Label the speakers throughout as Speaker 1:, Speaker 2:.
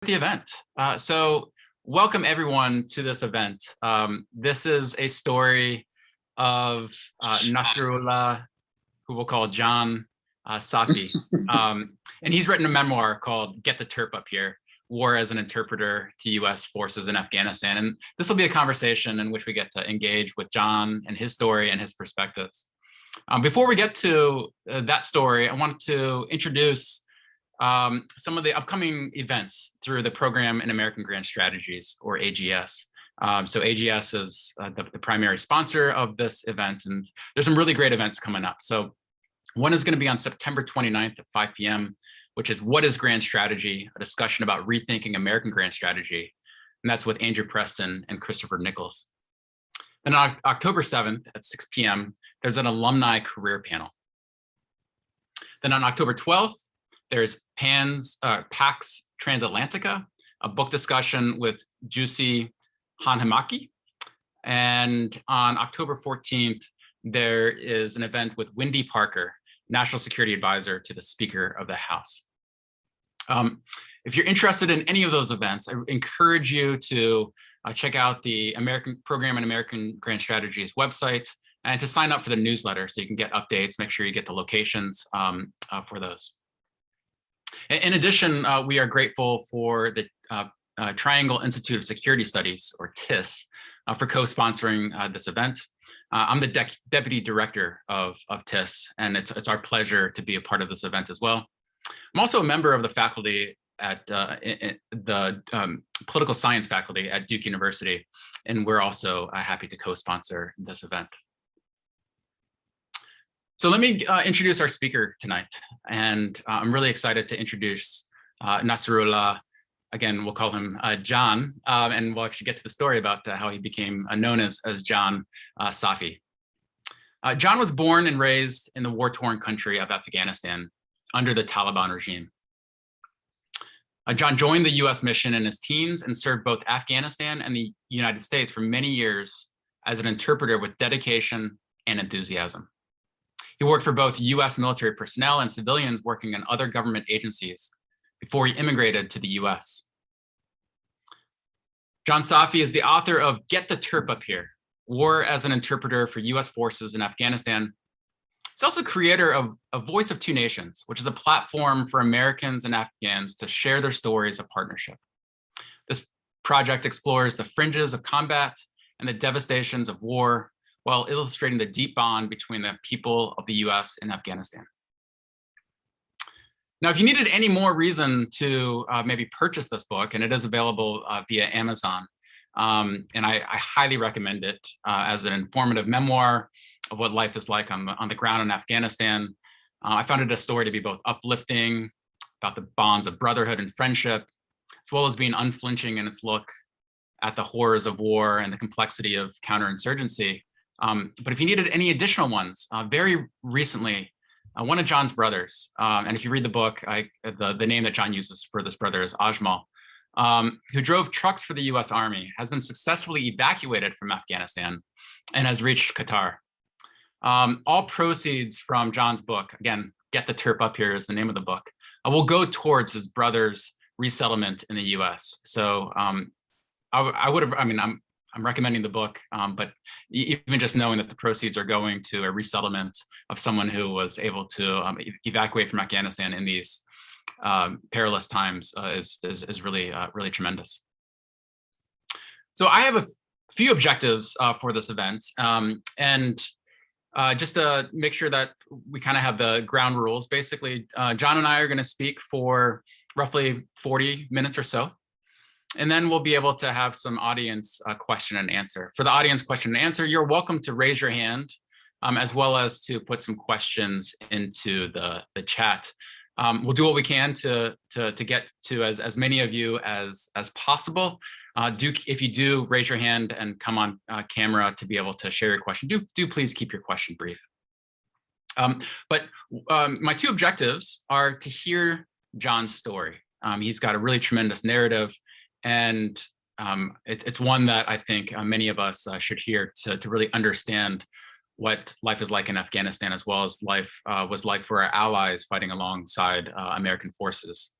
Speaker 1: The event. So welcome everyone to this event. This is a story of Nasirullah, who we'll call John Safi. And he's written a memoir called Get the Terp Up Here, War as an Interpreter to US Forces in Afghanistan. And this will be a conversation in which we get to engage with John and his story and his perspectives. Before we get to that story, I wanted to introduce some of the upcoming events through the Program in American Grand Strategies, or AGS. So AGS is the primary sponsor of this event, and there's some really great events coming up. So one is going to be on September 29th at 5 p.m., which is What is Grand Strategy? A discussion about rethinking American grand strategy. And that's with Andrew Preston and Christopher Nichols. Then on October 7th at 6 p.m., there's an alumni career panel. Then on October 12th, there's Pax Transatlantica, a book discussion with Jussi Hanhimäki. And on October 14th, there is an event with Wendy Parker, National Security Advisor to the Speaker of the House. If you're interested in any of those events, I encourage you to check out the Program in American Grand Strategies website and to sign up for the newsletter so you can get updates, make sure you get the locations for those. In addition, we are grateful for the Triangle Institute of Security Studies, or TIS, for co-sponsoring this event. I'm the Deputy Director of TIS, and it's our pleasure to be a part of this event as well. I'm also a member of the faculty at the Political Science faculty at Duke University, and we're also happy to co-sponsor this event. So let me introduce our speaker tonight, and I'm really excited to introduce Nasirullah. Again, we'll call him John, and we'll actually get to the story about how he became known as John Safi. John was born and raised in the war-torn country of Afghanistan under the Taliban regime. John joined the US mission in his teens and served both Afghanistan and the United States for many years as an interpreter with dedication and enthusiasm. He worked for both US military personnel and civilians working in other government agencies before he immigrated to the US. John Safi is the author of Get the Terp Up Here, War as an Interpreter for US Forces in Afghanistan. He's also creator of A Voice of Two Nations, which is a platform for Americans and Afghans to share their stories of partnership. This project explores the fringes of combat and the devastations of war, while illustrating the deep bond between the people of the US and Afghanistan. Now, if you needed any more reason to maybe purchase this book, and it is available via Amazon, and I highly recommend it as an informative memoir of what life is like on the ground in Afghanistan. I found it a story to be both uplifting about the bonds of brotherhood and friendship, as well as being unflinching in its look at the horrors of war and the complexity of counterinsurgency. But if you needed any additional ones, very recently, one of John's brothers, and if you read the book, the name that John uses for this brother is Ajmal, who drove trucks for the US Army, has been successfully evacuated from Afghanistan and has reached Qatar. All proceeds from John's book, again, Get the Terp Up Here is the name of the book, will go towards his brother's resettlement in the US. So I'm recommending the book, but even just knowing that the proceeds are going to a resettlement of someone who was able to evacuate from Afghanistan in these perilous times is really, really tremendous. So I have a few objectives for this event, and just to make sure that we kind of have the ground rules. Basically, John and I are going to speak for roughly 40 minutes or so. And then we'll be able to have some audience question and answer. For the audience question and answer, you're welcome to raise your hand, as well as to put some questions into the chat. We'll do what we can to get to as many of you as possible. If you do raise your hand and come on camera to be able to share your question, do please keep your question brief. But my two objectives are to hear John's story. He's got a really tremendous narrative. And it's one that I think many of us should hear to really understand what life is like in Afghanistan, as well as life was like for our allies fighting alongside American forces.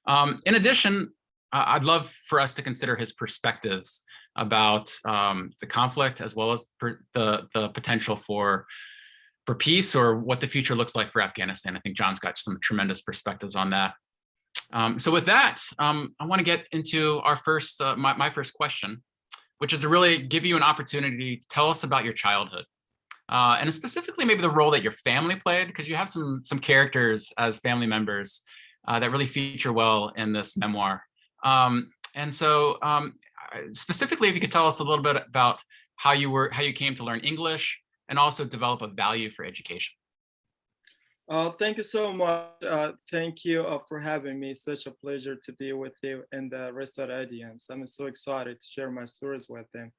Speaker 1: In addition, I'd love for us to consider his perspectives about the conflict, as well as the potential for peace, or what the future looks like for Afghanistan. I think John's got some tremendous perspectives on that. So with that, I want to get into our first, my first question, which is to really give you an opportunity to tell us about your childhood. And specifically maybe the role that your family played, because you have some characters as family members that really feature well in this memoir. And so specifically, if you could tell us a little bit about how you came to learn English and also develop a value for education.
Speaker 2: Thank you so much. Thank you for having me. Such a pleasure to be with you and the rest of the audience. I'm so excited to share my stories with them.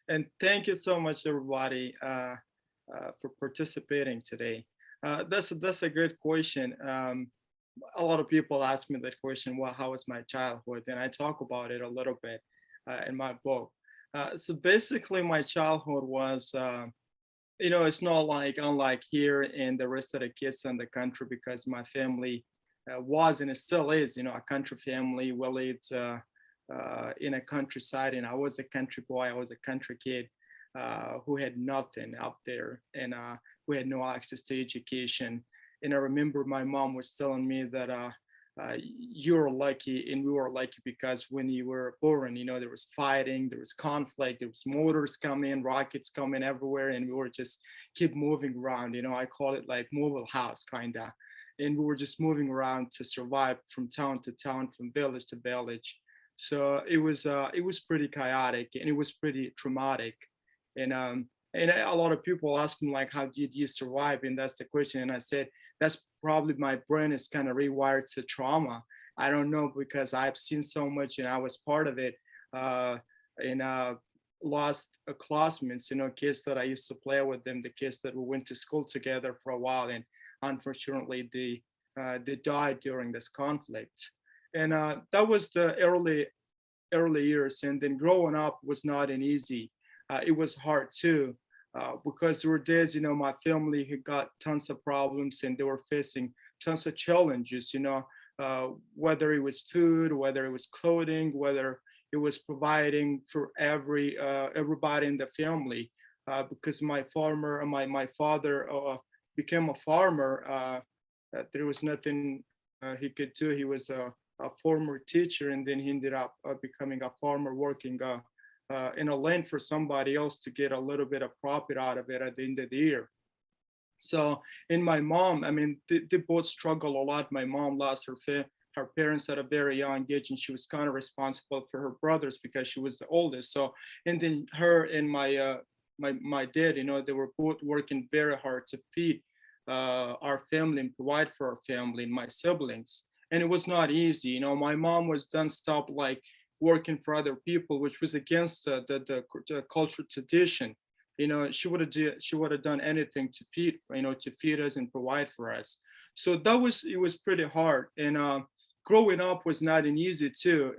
Speaker 2: And thank you so much, everybody, for participating today. That's a great question. A lot of people ask me that question, well, how was my childhood? And I talk about it a little bit in my book. So basically, my childhood was it's not like unlike here and the rest of the kids in the country, because my family was and it still is, a country family. We lived in a countryside, and I was a country boy. I was a country kid who had nothing out there, and we had no access to education. And I remember my mom was telling me that you're lucky and we were lucky because when you were born, there was fighting, there was conflict, there was motors coming, rockets coming everywhere, and we were just keep moving around. I call it like mobile house kind of. And we were just moving around to survive from town to town, from village to village. So it was pretty chaotic and it was pretty traumatic. And a lot of people ask me like, how did you survive? And that's the question. And I said, that's probably my brain is kind of rewired to trauma. I don't know, because I've seen so much and I was part of it. And lost classmates, kids that I used to play with them, the kids that we went to school together for a while. And unfortunately, they died during this conflict. And that was the early years. And then growing up was not an easy. It was hard too. Because there were days, my family had got tons of problems and they were facing tons of challenges, whether it was food, whether it was clothing, whether it was providing for everybody in the family. Because my father became a farmer, there was nothing he could do. He was a former teacher, and then he ended up becoming a farmer, working in a land for somebody else to get a little bit of profit out of it at the end of the year. So, and my mom, I mean, they both struggle a lot. My mom lost her parents at a very young age, and she was kind of responsible for her brothers because she was the oldest. So, and then her and my dad, they were both working very hard to feed our family and provide for our family and my siblings. And it was not easy. My mom was done stop like working for other people, which was against the cultural tradition. She would have done anything to feed us and provide for us. So it was pretty hard. And growing up was not an easy too.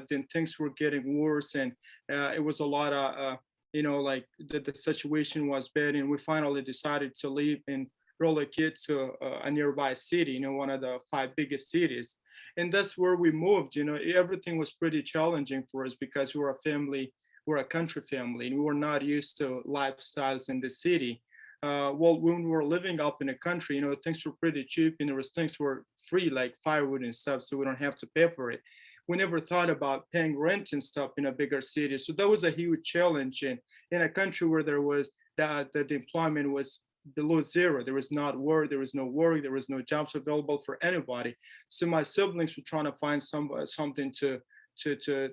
Speaker 2: Then things were getting worse, and it was a lot of like the situation was bad, and we finally decided to leave and relocate to a nearby city, one of the 5 biggest cities. And that's where we moved. Everything was pretty challenging for us because we're a country family, and we were not used to lifestyles in the city. Well, when we were living up in the country, things were pretty cheap, and things were free, like firewood and stuff, so we don't have to pay for it. We never thought about paying rent and stuff in a bigger city. So that was a huge challenge in a country where there was that the employment was below zero. There was no work, there was no jobs available for anybody. So my siblings were trying to find something to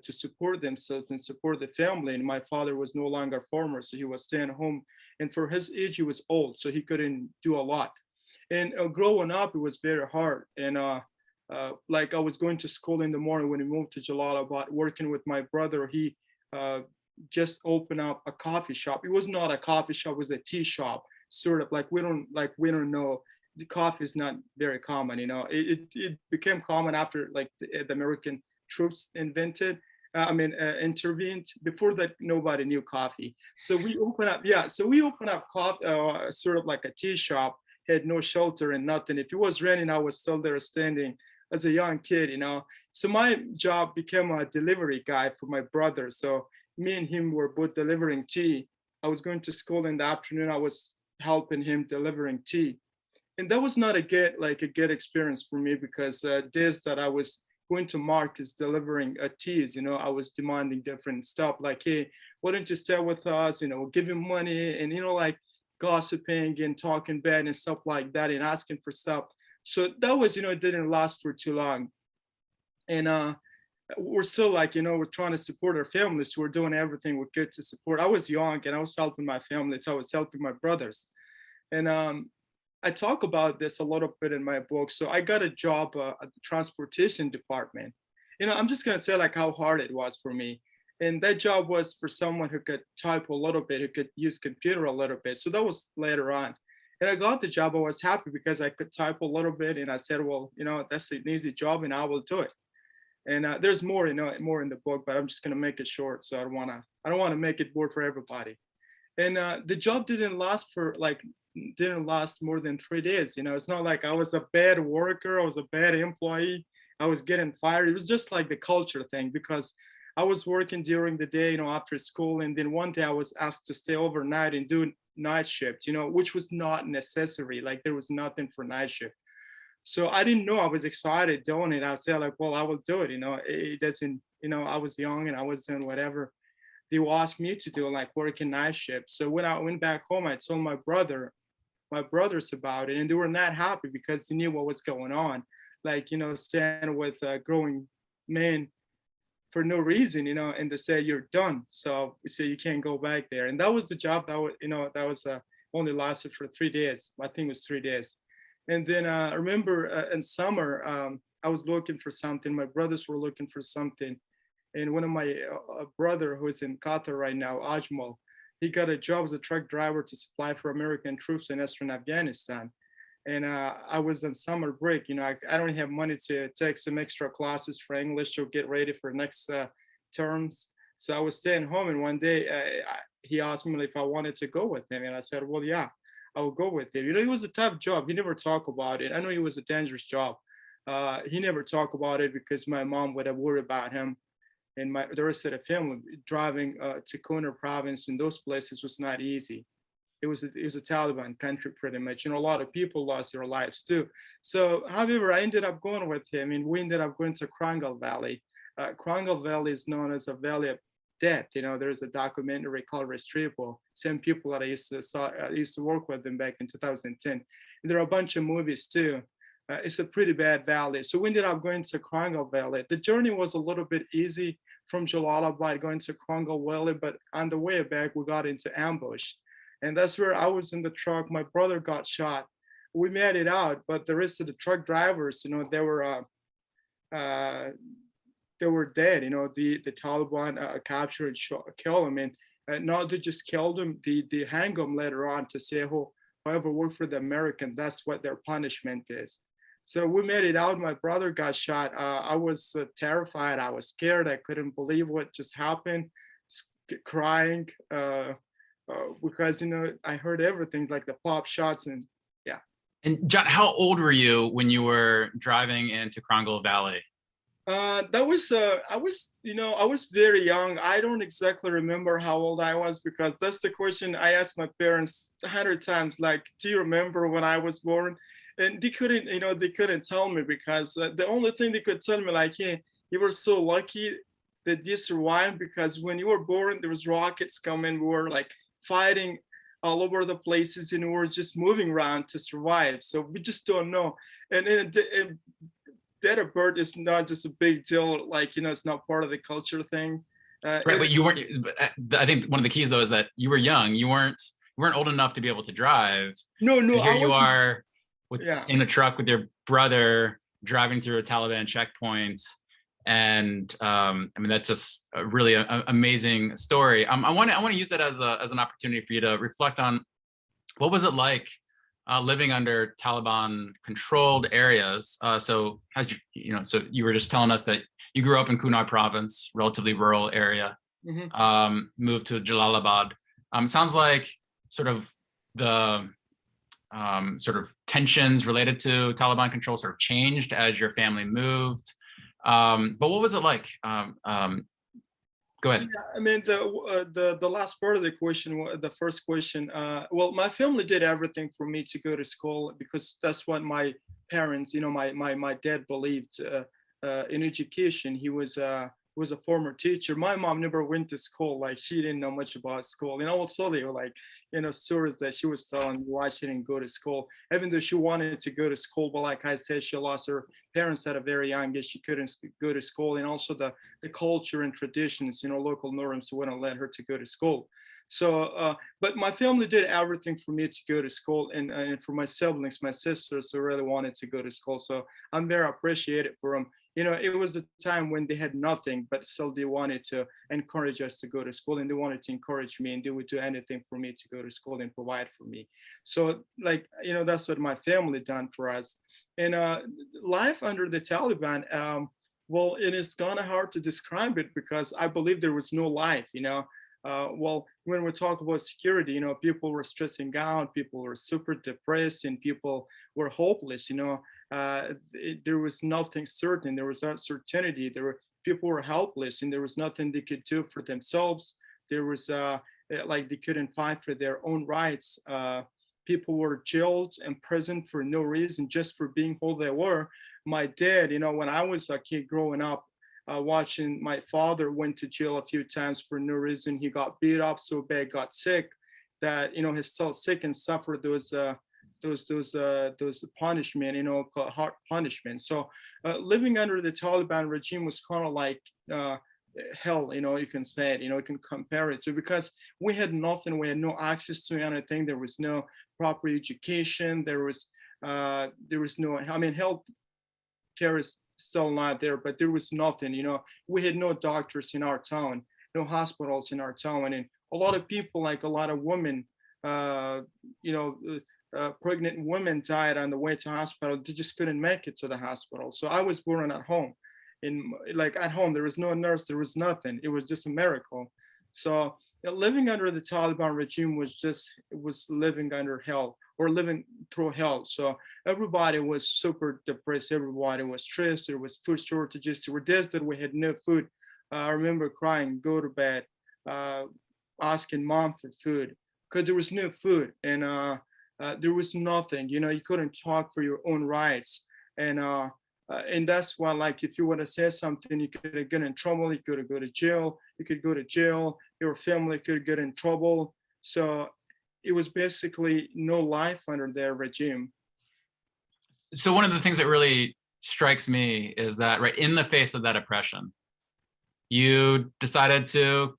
Speaker 2: support themselves and support the family. And my father was no longer a farmer, so he was staying home. And for his age, he was old, so he couldn't do a lot. And growing up, it was very hard. And like I was going to school in the morning when we moved to Jalalabad, working with my brother. He just opened up a coffee shop. It was not a coffee shop; it was a tea shop. Sort of like we don't know, the coffee is not very common. It became common after like the American troops intervened. Before that, nobody knew coffee. So we opened up coffee, sort of like a tea shop. Had no shelter and nothing. If it was raining, I was still there standing as a young kid. So my job became a delivery guy for my brother. So me and him were both delivering tea. I was going to school in the afternoon. I was helping him delivering tea. And that was not a good experience for me, because days that I was going to markets delivering teas, I was demanding different stuff like, hey, why don't you stay with us? We'll give you money, and like gossiping and talking bad and stuff like that and asking for stuff. So that was, it didn't last for too long. And we're still like, we're trying to support our families. So we're doing everything we could to support. I was young and I was helping my family, so I was helping my brothers. And I talk about this a little bit in my book. So I got a job at the transportation department. I'm just gonna say like how hard it was for me. And that job was for someone who could type a little bit, who could use computer a little bit. So that was later on. And I got the job. I was happy because I could type a little bit. And I said, well, that's an easy job and I will do it. And there's more, more in the book, but I'm just gonna make it short. So I don't wanna make it bored for everybody. And the job didn't last more than 3 days. It's not like I was a bad worker, I was a bad employee, I was getting fired. It was just like the culture thing, because I was working during the day, after school, and then one day I was asked to stay overnight and do night shift, which was not necessary. Like there was nothing for night shift. So I didn't know. I was excited doing it. I said like, well, I will do it. It doesn't, I was young and I was doing whatever they asked me to do, like working night shift. So when I went back home, I told my brothers about it, and they were not happy because they knew what was going on. Like, staying with growing men for no reason, and they say you're done. So we say you can't go back there. And that was the job that was only lasted for 3 days. I think it was 3 days. And then I remember in summer, I was looking for something. My brothers were looking for something. And one of my brother who's in Qatar right now, Ajmal, he got a job as a truck driver to supply for American troops in Eastern Afghanistan. And I was on summer break. I don't have money to take some extra classes for English to get ready for next terms. So I was staying home, and one day he asked me if I wanted to go with him. And I said, well, yeah, I will go with him. It was a tough job. He never talked about it. I know it was a dangerous job. He never talked about it because my mom would have worried about him. And the rest of the family. Driving to Kunar province and those places was not easy. It was a Taliban country pretty much. A lot of people lost their lives too. So, however, I ended up going with him, and we ended up going to Krangal Valley. Krangal Valley is known as a valley of death. There's a documentary called Retrieval. Same people that I used to work with them back in 2010. And there are a bunch of movies too. It's a pretty bad valley. So we ended up going to Krangal Valley. The journey was a little bit easy from Jalalabad going to Krangal Valley, but on the way back, we got into ambush. And that's where I was in the truck. My brother got shot. We made it out, but the rest of the truck drivers, they were dead. The Taliban captured and killed them. And not to just kill them, they hang them later on to say, whoever worked for the American, that's what their punishment is. So we made it out. My brother got shot. I was terrified. I was scared. I couldn't believe what just happened, crying because, I heard everything, like the pop shots and yeah.
Speaker 1: And John, how old were you when you were driving into Krangal Valley?
Speaker 2: I was very young. I don't exactly remember how old I was, because that's the question I asked my parents 100 times. Like, do you remember when I was born? And they couldn't tell me, because the only thing they could tell me, like, hey, you were so lucky that you survived, because when you were born, there was rockets coming. We were like fighting all over the places, and we were just moving around to survive. So we just don't know. And dead of birth is not just a big deal. Like, it's not part of the culture thing.
Speaker 1: Right, but you weren't. I think one of the keys though is that you were young. You weren't old enough to be able to drive.
Speaker 2: No,
Speaker 1: and here
Speaker 2: I
Speaker 1: you
Speaker 2: wasn't.
Speaker 1: are in a truck with your brother driving through a Taliban checkpoint. And that's just a really amazing story. I want to use that as an opportunity for you to reflect on what was it like living under Taliban controlled areas. So you were just telling us that you grew up in Kunar province, relatively rural area, moved to Jalalabad. Sounds like sort of the sort of tensions related to Taliban control sort of changed as your family moved. But what was it like? Go
Speaker 2: So
Speaker 1: ahead.
Speaker 2: yeah, I mean the last part of the question, the first question. Well, my family did everything for me to go to school because that's what my parents, my dad believed in education. He was a former teacher. My mom never went to school. Like she didn't know much about school. Also they were like stories that she was telling me why she didn't go to school, even though she wanted to go to school. But like I said, she lost her parents at a very young age. She couldn't go to school, and also the culture and traditions, local norms wouldn't let her to go to school. So, but my family did everything for me to go to school, and for my siblings, my sisters who really wanted to go to school. So I'm very appreciative for them. It was the time when they had nothing, but still they wanted to encourage us to go to school, and they wanted to encourage me, and they would do anything for me to go to school and provide for me. So, like, that's what my family done for us. And life under the Taliban, well, it is kind of hard to describe it because I believe there was no life. Well, when we talk about security, people were stressing out, people were super depressed, and people were hopeless. There was nothing certain, there was uncertainty. People were helpless, and there was nothing they could do for themselves. There was like they couldn't fight for their own rights. People were jailed and imprisoned for no reason, just for being who they were. My dad, when I was a kid growing up, watching my father went to jail a few times for no reason. He got beat up so bad, got sick, that he's still sick and suffered those punishment, called hard punishment. So living under the Taliban regime was kind of like hell, you can say it, you can compare it to, because we had nothing, we had no access to anything. There was no proper education. There was no, I mean, health care is still not there, but there was nothing. We had no doctors in our town, no hospitals in our town, and a lot of people, like a lot of women, uh, you know, pregnant women died on the way to hospital. They just couldn't make it to the hospital. So I was born at home. Like at home, there was no nurse, there was nothing. It was just a miracle. So living under the Taliban regime was living under hell, or living through hell. So everybody was super depressed. Everybody was stressed. There was food shortages. There were days that we had no food. I remember crying, go to bed, uh, asking mom for food because there was no food, and there was nothing. You couldn't talk for your own rights, and that's why, like, if you want to say something, you could get in trouble. You could go to jail. You could go to jail. Your family could get in trouble. So it was basically no life under their regime.
Speaker 1: So one of the things that really strikes me is that right in the face of that oppression, you decided to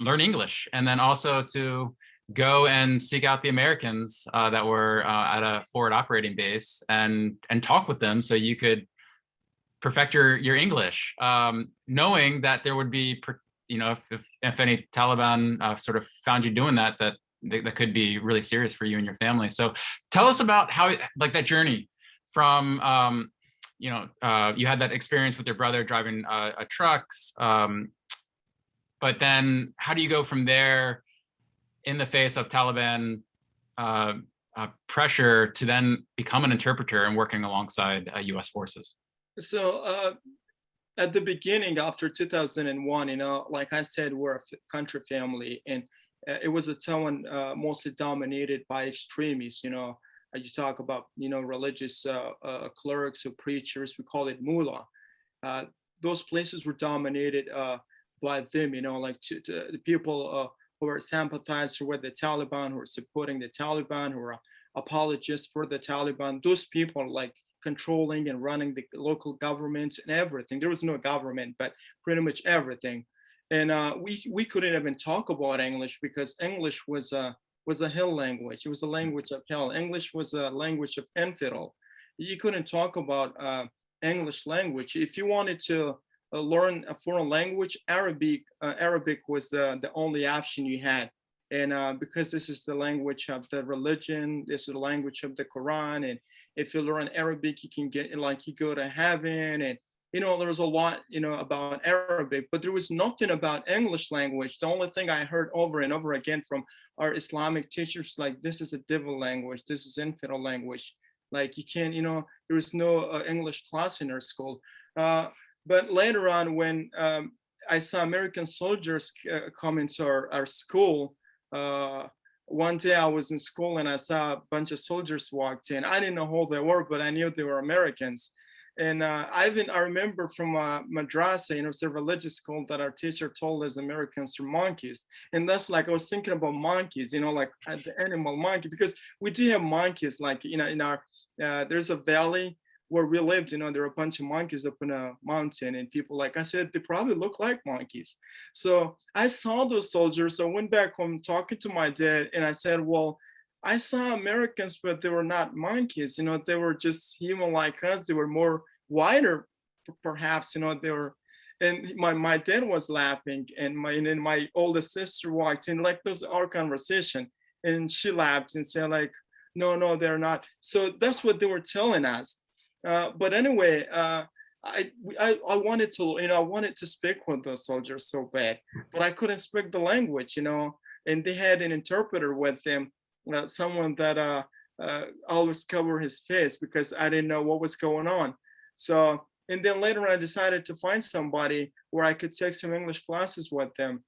Speaker 1: learn English, and then also to go and seek out the Americans that were at a forward operating base, and talk with them so you could perfect your English, knowing that there would be, if any Taliban sort of found you doing that could be really serious for you and your family. So tell us about how, like, that journey from, you had that experience with your brother driving a trucks, but then how do you go from there in the face of Taliban pressure to then become an interpreter and working alongside U.S. forces?
Speaker 2: So at the beginning, after 2001, like I said, we're a country family, and it was a town mostly dominated by extremists. You talk about religious clerics or preachers. We call it mullah. Those places were dominated by them. Like the people who are sympathizers with the Taliban, who are supporting the Taliban, who are apologists for the Taliban. Those people, like, controlling and running the local government and everything. There was no government, but pretty much everything. And we couldn't even talk about English because English was a hell language. It was a language of hell. English was a language of infidel. You couldn't talk about English language. If you wanted to learn a foreign language, Arabic was the only option you had. And because this is the language of the religion, this is the language of the Quran, and if you learn Arabic, you can get, like, you go to heaven, and there was a lot about Arabic, but there was nothing about English language. The only thing I heard over and over again from our Islamic teachers, like, this is a devil language, this is infidel language, like, you can't, there was no English class in our school. But later on, when I saw American soldiers come into our school, uh, one day I was in school and I saw a bunch of soldiers walked in. I didn't know who they were, but I knew they were Americans. And I remember from madrasa, it's a religious school, that our teacher told us Americans are monkeys. And that's like, I was thinking about monkeys, like the animal monkey, because we do have monkeys, like, in our, there's a valley where we lived, there are a bunch of monkeys up in a mountain, and people, like I said, they probably look like monkeys. So I saw those soldiers. So I went back home talking to my dad, and I said, well, I saw Americans, but they were not monkeys. They were just human like us. They were more wider, perhaps. They were. And my dad was laughing, and my oldest sister walked in, like, there's our conversation, and she laughed and said, like, no, they're not. So that's what they were telling us. But anyway, I wanted to, I wanted to speak with those soldiers so bad, but I couldn't speak the language, and they had an interpreter with them, someone that always covered his face, because I didn't know what was going on. So, and then later on, I decided to find somebody where I could take some English classes with them.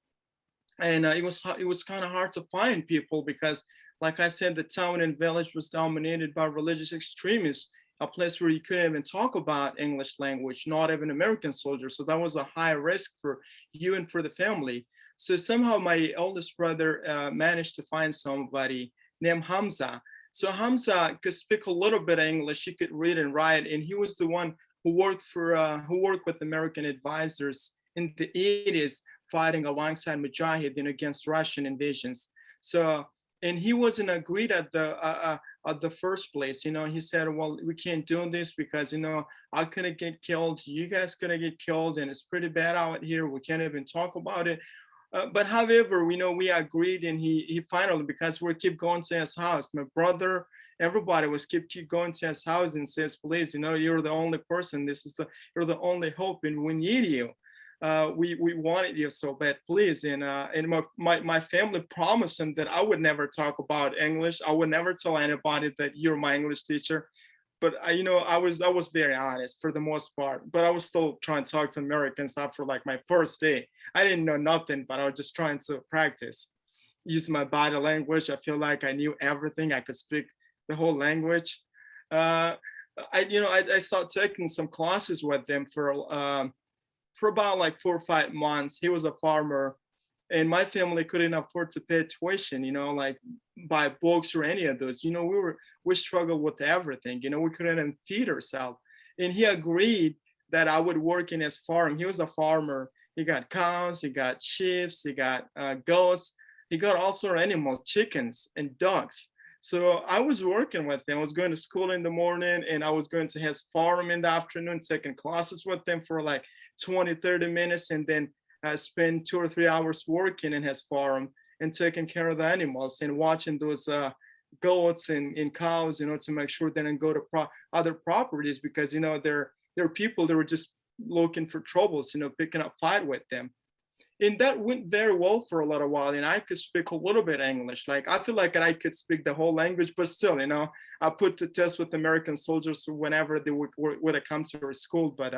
Speaker 2: And it was kind of hard to find people, because, like I said, the town and village was dominated by religious extremists, a place where you couldn't even talk about English language, not even American soldiers. So that was a high risk for you and for the family. So somehow my oldest brother managed to find somebody named Hamza. So Hamza could speak a little bit of English. He could read and write, and he was the one who worked with American advisors in the 80s, fighting alongside Mujahideen against Russian invasions. So, and he wasn't agreed at the first place. He said, well, we can't do this because, I couldn't get killed, you guys gonna get killed, and it's pretty bad out here, we can't even talk about it. But however, we agreed, and he finally, because we keep going to his house, my brother, everybody was keep going to his house and says, please, you're the only person, you're the only hope, and we need you. We wanted you so bad, please. And my family promised him that I would never talk about English. I would never tell anybody that you're my English teacher. But I was very honest for the most part. But I was still trying to talk to Americans after like my first day. I didn't know nothing, but I was just trying to practice, use my body language. I feel like I knew everything. I could speak the whole language. I started taking some classes with them for about like 4 or 5 months. He was a farmer, and my family couldn't afford to pay tuition, like buy books or any of those. We struggled with everything. We couldn't even feed ourselves. And he agreed that I would work in his farm. He was a farmer. He got cows, he got sheep, he got goats, he got all sorts of animals, chickens and ducks. So I was working with him. I was going to school in the morning, and I was going to his farm in the afternoon, taking classes with them for like 20, 30 minutes, and then spend 2 or 3 hours working in his farm and taking care of the animals and watching those goats and cows, to make sure they don't go to other properties, because, they're people that were just looking for troubles, picking up fight with them. And that went very well for a little while, and I could speak a little bit English. Like, I feel like I could speak the whole language, but still, I put to test with American soldiers whenever they would come to our school, but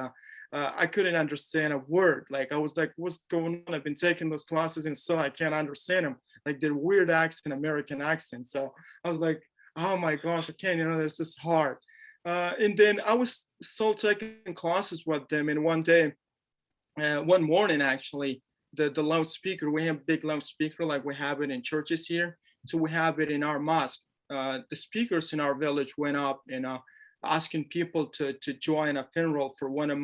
Speaker 2: I couldn't understand a word. Like, I was like, what's going on? I've been taking those classes, and still I can't understand them. Like, they're weird accent, American accent. So I was like, oh my gosh, I can't, this is hard. And then I was still taking classes with them, and one morning, actually, the loudspeaker, we have a big loudspeaker like we have it in churches here. So we have it in our mosque. The speakers in our village went up and asking people to join a funeral for one of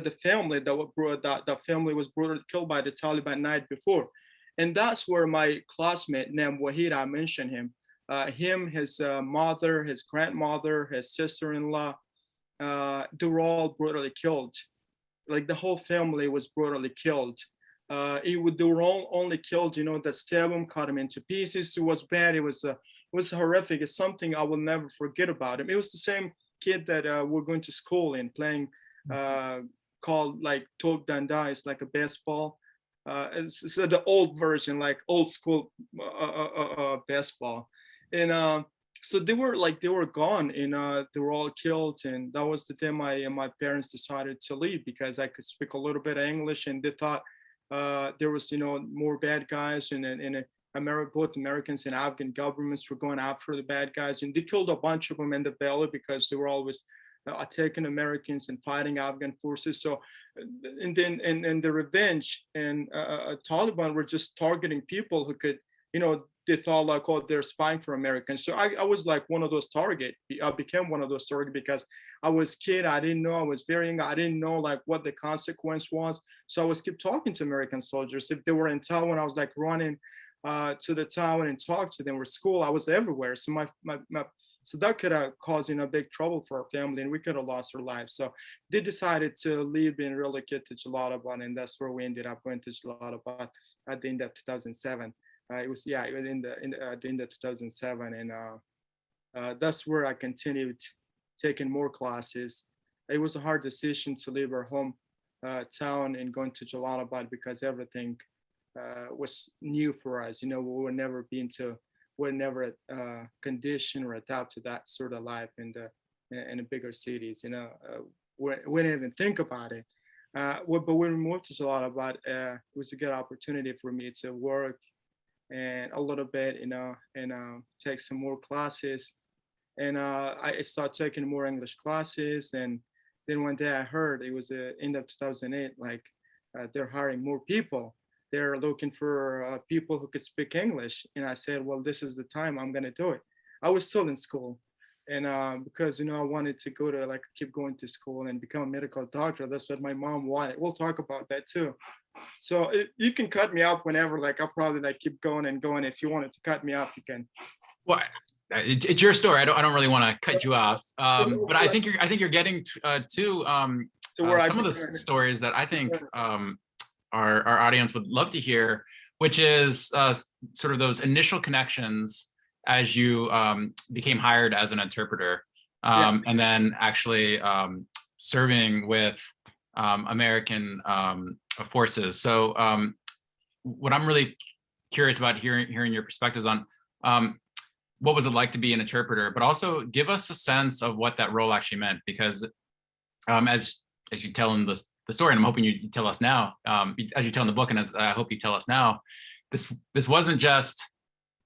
Speaker 2: the family that family was brutally killed by the Taliban night before. And that's where my classmate named Wahid, I mentioned him, his mother, his grandmother, his sister-in-law, they were all brutally killed. Like, the whole family was brutally killed. They were all only killed, that stabbed him, cut him into pieces. It was bad. It was horrific. It's something I will never forget about him. It was the same kid that we're going to school and playing, called like Top Danda. It's like a baseball. It's the old version, like old school baseball. And so they were gone, and they were all killed, and that was the day my parents decided to leave because I could speak a little bit of English, and they thought there was more bad guys, and both Americans and Afghan governments were going after the bad guys, and they killed a bunch of them in the valley because they were always attacking Americans and fighting Afghan forces. So, and then and the revenge and Taliban were just targeting people who could, they thought like, oh, they're spying for Americans. So I was like one of those target. I became one of those target because I was kid. I didn't know. I was very young. I didn't know like what the consequence was. So I was keep talking to American soldiers. If they were in town, when I was like running to the town and talk to them, or school, I was everywhere. So so that could have caused big trouble for our family, and we could have lost our lives. So they decided to leave and relocate to Jalalabad, and that's where we ended up going to Jalalabad at the end of 2007. It was at the end of 2007, and that's where I continued taking more classes. It was a hard decision to leave our home town and going to Jalalabad because everything was new for us. We were never we're never conditioned or adapted to that sort of life in the bigger cities. We didn't even think about it. But when we moved to Jalalabad, it was a good opportunity for me to work and a little bit, and take some more classes. And I started taking more English classes. And then one day I heard it was the end of 2008, like they're hiring more people. They're looking for people who could speak English. And I said, well, this is the time I'm going to do it. I was still in school. And because, I wanted to go to keep going to school and become a medical doctor. That's what my mom wanted. We'll talk about that too. So you can cut me off whenever, I'll probably keep going and going. If you wanted to cut me off, you can.
Speaker 1: Well, it's your story. I don't really want to cut you off. But I think you're getting to
Speaker 2: where
Speaker 1: some of the stories that I think our audience would love to hear, which is sort of those initial connections as you became hired as an interpreter, and then actually serving with American forces. So what I'm really curious about hearing your perspectives on what was it like to be an interpreter, but also give us a sense of what that role actually meant, because as you tell in the story, and I'm hoping you tell us now, as you tell in the book, and as I hope you tell us now, this wasn't just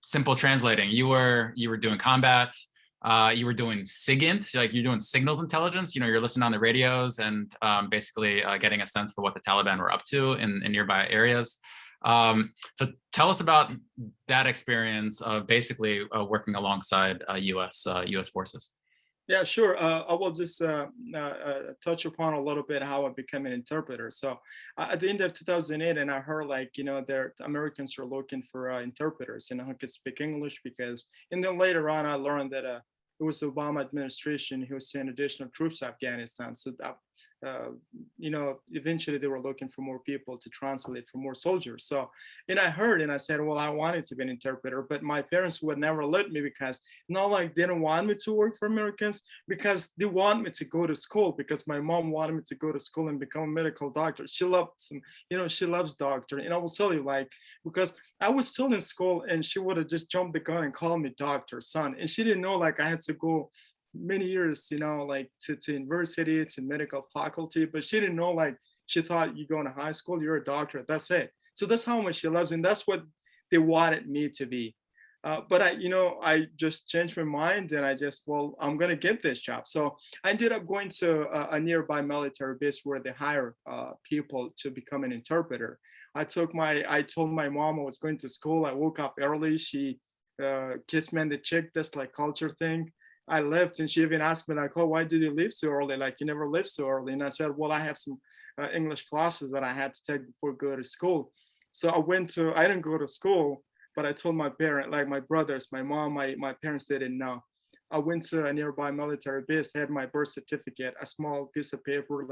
Speaker 1: simple translating. You were doing combat. You were doing SIGINT, like you're doing signals intelligence. You're listening on the radios and basically getting a sense for what the Taliban were up to in nearby areas. So tell us about that experience of basically working alongside U.S. forces.
Speaker 2: Yeah, sure. I will just touch upon a little bit how I became an interpreter. So at the end of 2008, and I heard the Americans were looking for interpreters, who could speak English, and then later on I learned that it was the Obama administration who was sending additional troops to Afghanistan. So that, eventually they were looking for more people to translate for more soldiers. So, and I heard, and I said, well, I wanted to be an interpreter, but my parents would never let me, because not like they didn't want me to work for Americans, because they want me to go to school, because my mom wanted me to go to school and become a medical doctor. She loves, she loves doctor. And I will tell you, because I was still in school, and she would have just jumped the gun and called me doctor, son. And she didn't know I had to go many years, to university, to medical faculty, but she didn't know, she thought you go to high school, you're a doctor, that's it. So that's how much she loves, and that's what they wanted me to be. But I just changed my mind, and I'm going to get this job. So I ended up going to a nearby military base where they hire people to become an interpreter. I told my mom I was going to school. I woke up early. She kissed me on the cheek, this culture thing. I left, and she even asked me oh, why did you leave so early? You never left so early. And I said, well, I have some English classes that I had to take before go to school. So I didn't go to school, but I told my parents, my brothers, my mom, my parents didn't know. I went to a nearby military base, had my birth certificate, a small piece of paper,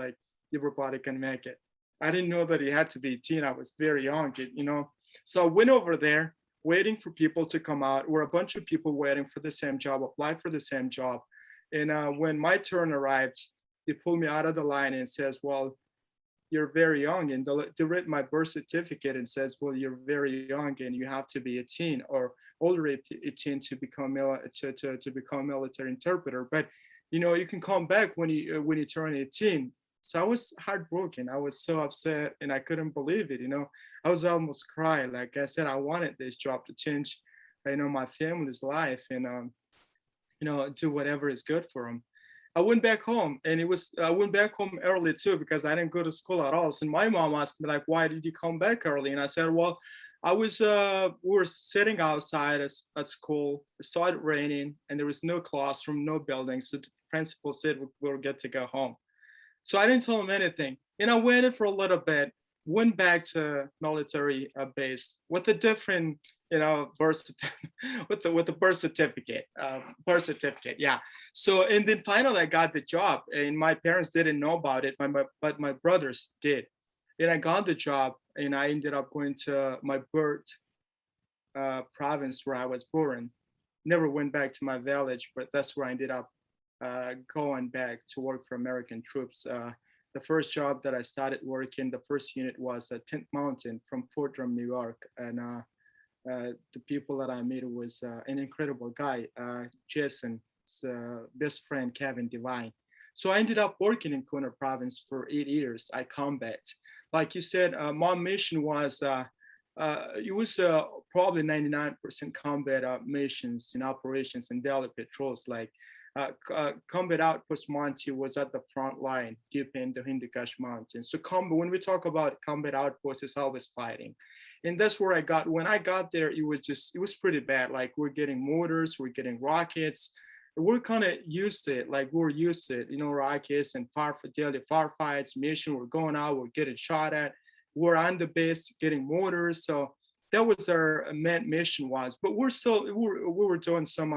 Speaker 2: everybody can make it. I didn't know that you had to be 18. I was very young, So I went over there, waiting for people to come out. We're a bunch of people waiting for the same job, apply for the same job. And when my turn arrived, they pulled me out of the line and says, well, you're very young. And they read my birth certificate and says, well, you're very young and you have to be 18, or older 18 to become to become a military interpreter. But you can come back when you turn 18. So I was heartbroken. I was so upset, and I couldn't believe it. I was almost crying. Like I said, I wanted this job to change, my family's life, and do whatever is good for them. I went back home, and I went back home early too because I didn't go to school at all. So my mom asked me like, "Why did you come back early?" And I said, "Well, I was we were sitting outside at school. It started raining, and there was no classroom, no building. So the principal said we were good to go home." So I didn't tell him anything. And I waited for a little bit, went back to military base with a different, with the birth certificate. Yeah. So, and then finally I got the job, and my parents didn't know about it, but my brothers did. And I got the job, and I ended up going to my birth province where I was born. Never went back to my village, but that's where I ended up going back to work for American troops. The first job that I started working, the first unit was at 10th Mountain from Fort Drum, New York. And the people that I met was an incredible guy, Jason's best friend, Kevin Devine. So I ended up working in Kuna province for 8 years. I combat. Like you said, my mission was, it was probably 99% combat missions and operations and daily patrols. Like combat outpost Monty was at the front line, deep in the Hindu Kush Mountains. So when we talk about combat outposts, it's always fighting. And that's where when I got there, it was pretty bad. Like we're getting mortars, we're getting rockets. We're kind of used to it. Like we're used to it, rockets and daily firefights, mission. We're going out, we're getting shot at. We're on the base getting mortars. So that was our main mission was, but we were doing some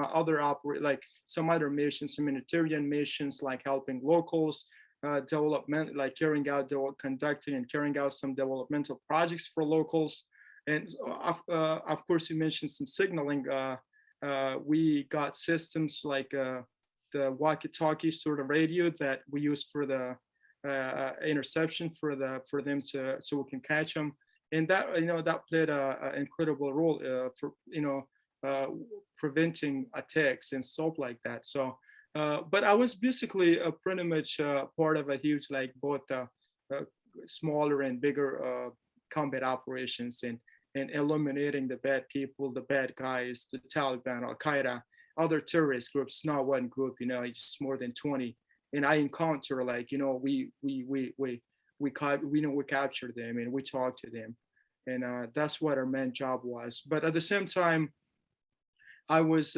Speaker 2: some other missions, humanitarian missions, like helping locals, development, like conducting and carrying out some developmental projects for locals. And of course, you mentioned some signaling. We got systems like the walkie-talkie sort of radio that we use for the interception for them so we can catch them. And that that played an incredible role for preventing attacks and stuff like that. So, but I was basically pretty much part of a huge both smaller and bigger combat operations and eliminating the bad people, the bad guys, the Taliban, Al Qaeda, other terrorist groups. Not one group, it's more than 20. And I encounter we capture them and we talk to them, and that's what our main job was. But at the same time, I was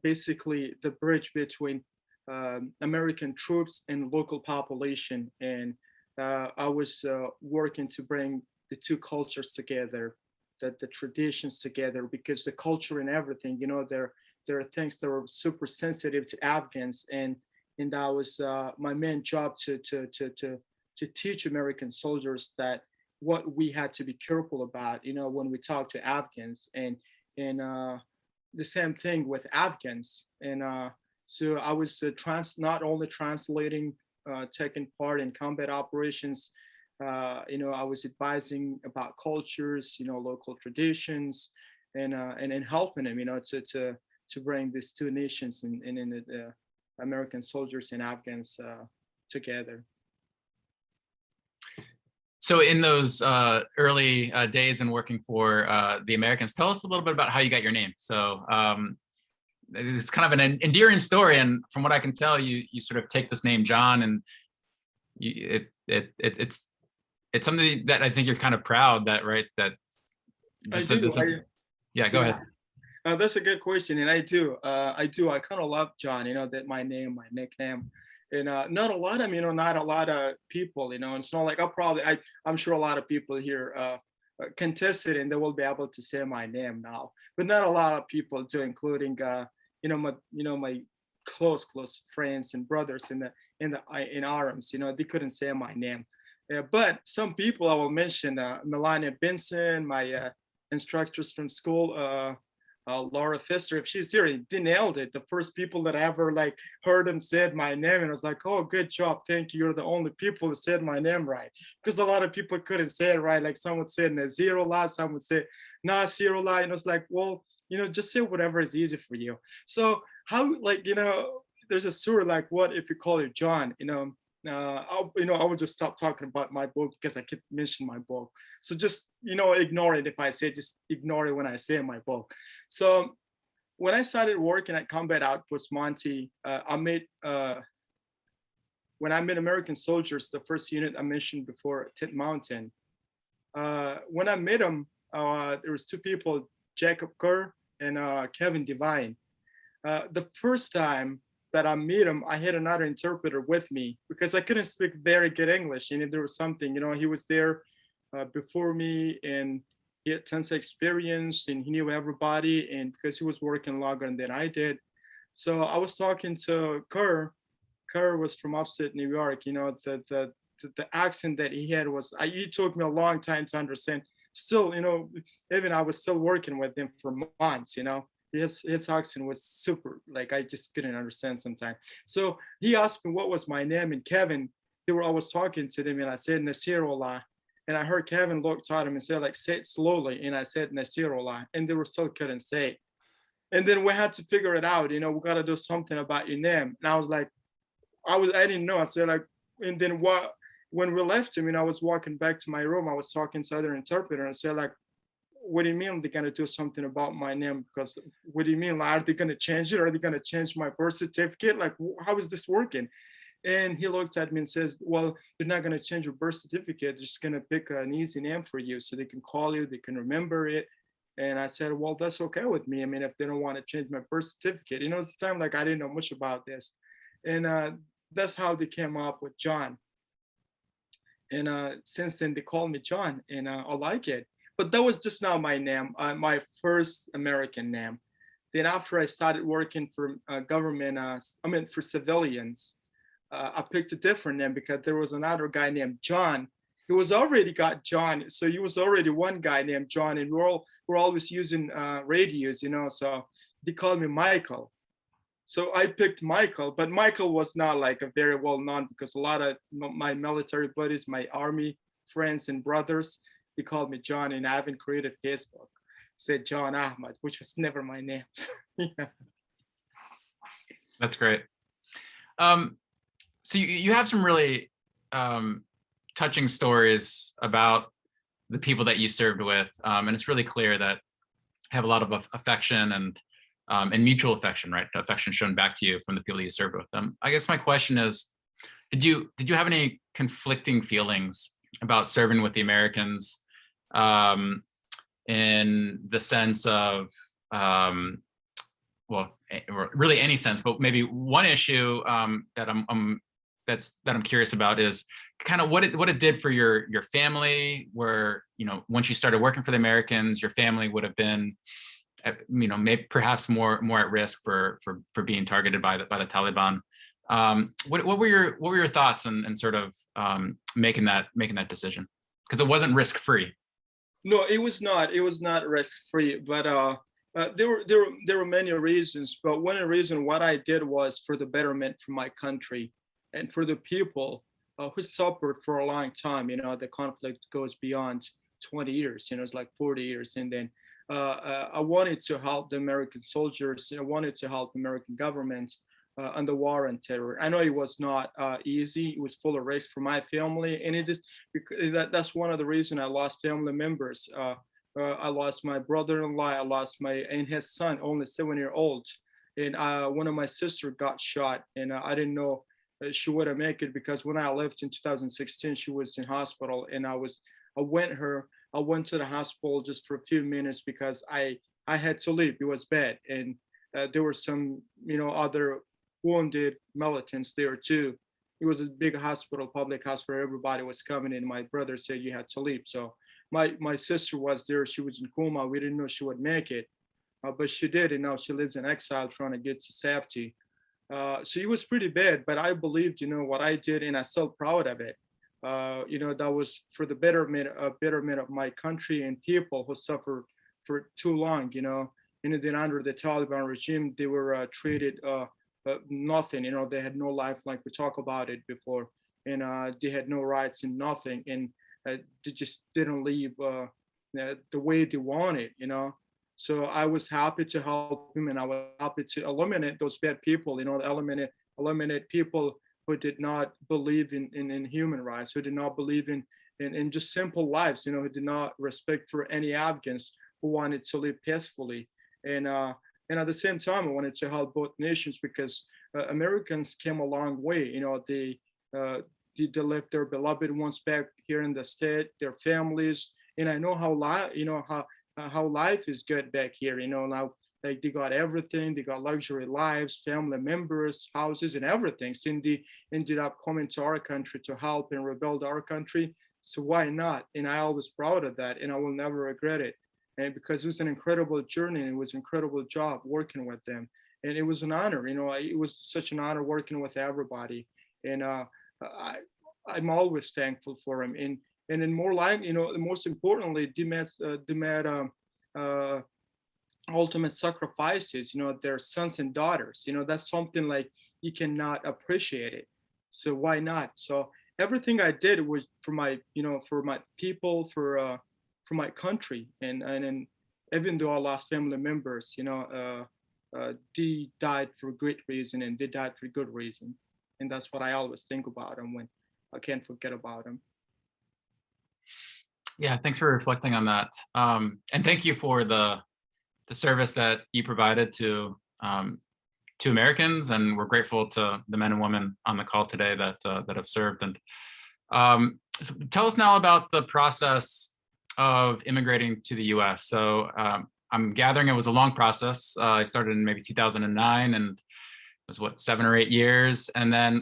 Speaker 2: basically the bridge between American troops and local population, and I was working to bring the two cultures together, the traditions together, because the culture and everything, there are things that are super sensitive to Afghans, and that was my main job to teach American soldiers that what we had to be careful about, when we talk to Afghans, and the same thing with Afghans. And so I was not only translating, taking part in combat operations, I was advising about cultures, local traditions, and helping them, to bring these two nations and the American soldiers and Afghans together.
Speaker 1: So in those early days and working for the Americans, tell us a little bit about how you got your name. So it's kind of an endearing story, and from what I can tell, you sort of take this name John, and it's something that I think you're kind of proud that, right? That
Speaker 2: I do.
Speaker 1: Yeah, go ahead.
Speaker 2: That's a good question, and I do. I kind of love John. That my name, my nickname, and not a lot of not a lot of people. It's not like I'm sure a lot of people here contest it, and they will be able to say my name now. But not a lot of people do, including my close friends and brothers in arms. They couldn't say my name. But some people I will mention, Melania Benson, my instructors from school, Laura Fisser, if she's here, they nailed it. The first people that I ever heard them said my name, and I was like, oh, good job, thank you. You're the only people that said my name right, because a lot of people couldn't say it right. Like some would say Nasirullah, some would say Nasirullah, and it's like, well, just say whatever is easy for you. So how, like, there's a story like, what if you call you John? I would just stop talking about my book because I keep mentioning my book. So just, ignore it if I say, just ignore it when I say my book. So when I started working at Combat Outpost Monty, when I met American soldiers, the first unit I mentioned before, Tit Mountain. When I met them, there was two people, Jacob Kerr and Kevin Devine. The first time that I met him, I had another interpreter with me because I couldn't speak very good English. And if there was something, he was there before me, and he had tons of experience and he knew everybody. And because he was working longer than I did, so I was talking to Kerr. Kerr was from upstate New York. The accent that he had was, it took me a long time to understand. Still, even I was still working with him for months. His accent was super, like, I just couldn't understand sometimes. So he asked me what was my name, and Kevin, I was talking to them, and I said Nasirullah, and I heard Kevin looked at him and said, like, say it slowly, and I said Nasirullah, and they were still couldn't say it. And then we had to figure it out. We got to do something about your name. And I was like, I didn't know. I said, like, and then when we left him, I was walking back to my room, I was talking to other interpreter, and I said, like, what do you mean they're going to do something about my name? Because what do you mean? Like, are they going to change it? Are they going to change my birth certificate? Like, how is this working? And he looked at me and says, well, they're not going to change your birth certificate. They're just going to pick an easy name for you so they can call you, they can remember it. And I said, well, that's okay with me. I mean, if they don't want to change my birth certificate, it's the time, like, I didn't know much about this. And that's how they came up with John. And since then they call me John, and I like it. But that was just not my name, my first American name. Then after I started working for government, for civilians, I picked a different name because there was another guy named John. He was already got John, so he was already one guy named John, and we're always using radios, so they called me Michael. So I picked Michael, but Michael was not like a very well known, because a lot of my military buddies, my army friends and brothers, they called me John, and I haven't created Facebook. Said John Ahmad, which was never my name. Yeah.
Speaker 1: That's great. So you have some really touching stories about the people that you served with, and it's really clear that have a lot of affection and mutual affection, right? Affection shown back to you from the people that you served with. I guess my question is, did you have any conflicting feelings about serving with the Americans, in the sense of, well, really any sense, but maybe one issue that I'm curious about is kind of what it did for your family, where, once you started working for the Americans, your family would have been, maybe perhaps more at risk for being targeted by the Taliban. What were your thoughts and sort of making that decision? Because it wasn't risk free.
Speaker 2: No, it was not. It was not risk free, but there were many reasons. But one reason what I did was for the betterment for my country and for the people who suffered for a long time. The conflict goes beyond 20 years. It's like 40 years, and then I wanted to help the American soldiers. I wanted to help the American government on the war on terror. I know it was not easy. It was full of risk for my family, and that's one of the reasons I lost family members. I lost my brother-in-law. I lost and his son, only 7-year-old, and one of my sister got shot, and I didn't know she wouldn't make it, because when I left in 2016, she was in hospital, and I went to the hospital just for a few minutes because I had to leave. It was bad, and there were some other wounded militants there too. It was a big hospital, public hospital. Everybody was coming, and my brother said you had to leave. So my sister was there. She was in coma. We didn't know she would make it, but she did, and now she lives in exile trying to get to safety. So it was pretty bad, but I believed, what I did, and I'm still proud of it. That was for the betterment of my country and people who suffered for too long. And then under the Taliban regime, they were treated nothing. They had no life, like we talked about it before, and they had no rights and nothing, and they just didn't live the way they wanted. So I was happy to help him, and I was happy to eliminate those bad people, eliminate people who did not believe in human rights, who did not believe in just simple lives, who did not respect for any Afghans who wanted to live peacefully. And and at the same time, I wanted to help both nations because Americans came a long way. Uh, they left their beloved ones back here in the state, their families, and I know how life is good back here. Now like they got everything, they got luxury lives, family members, houses, and everything. So they ended up coming to our country to help and rebuild our country. So why not? And I always proud of that, and I will never regret it. And because it was an incredible journey, and it was an incredible job working with them, and it was an honor. It was such an honor working with everybody, and I, I'm always thankful for them. And in more like, most importantly, they made uh, ultimate sacrifices, their sons and daughters. That's something like you cannot appreciate it. So why not? So everything I did was for my people, for my country. And even though I lost family members, they died for great reason, and they died for good reason. And that's what I always think about them when I can't forget about them.
Speaker 1: Yeah, thanks for reflecting on that. And thank you for the service that you provided to Americans, and we're grateful to the men and women on the call today that have served. And tell us now about the process of immigrating to the U.S. So I'm gathering it was a long process. I started in maybe 2009, and it was what, 7 or 8 years. And then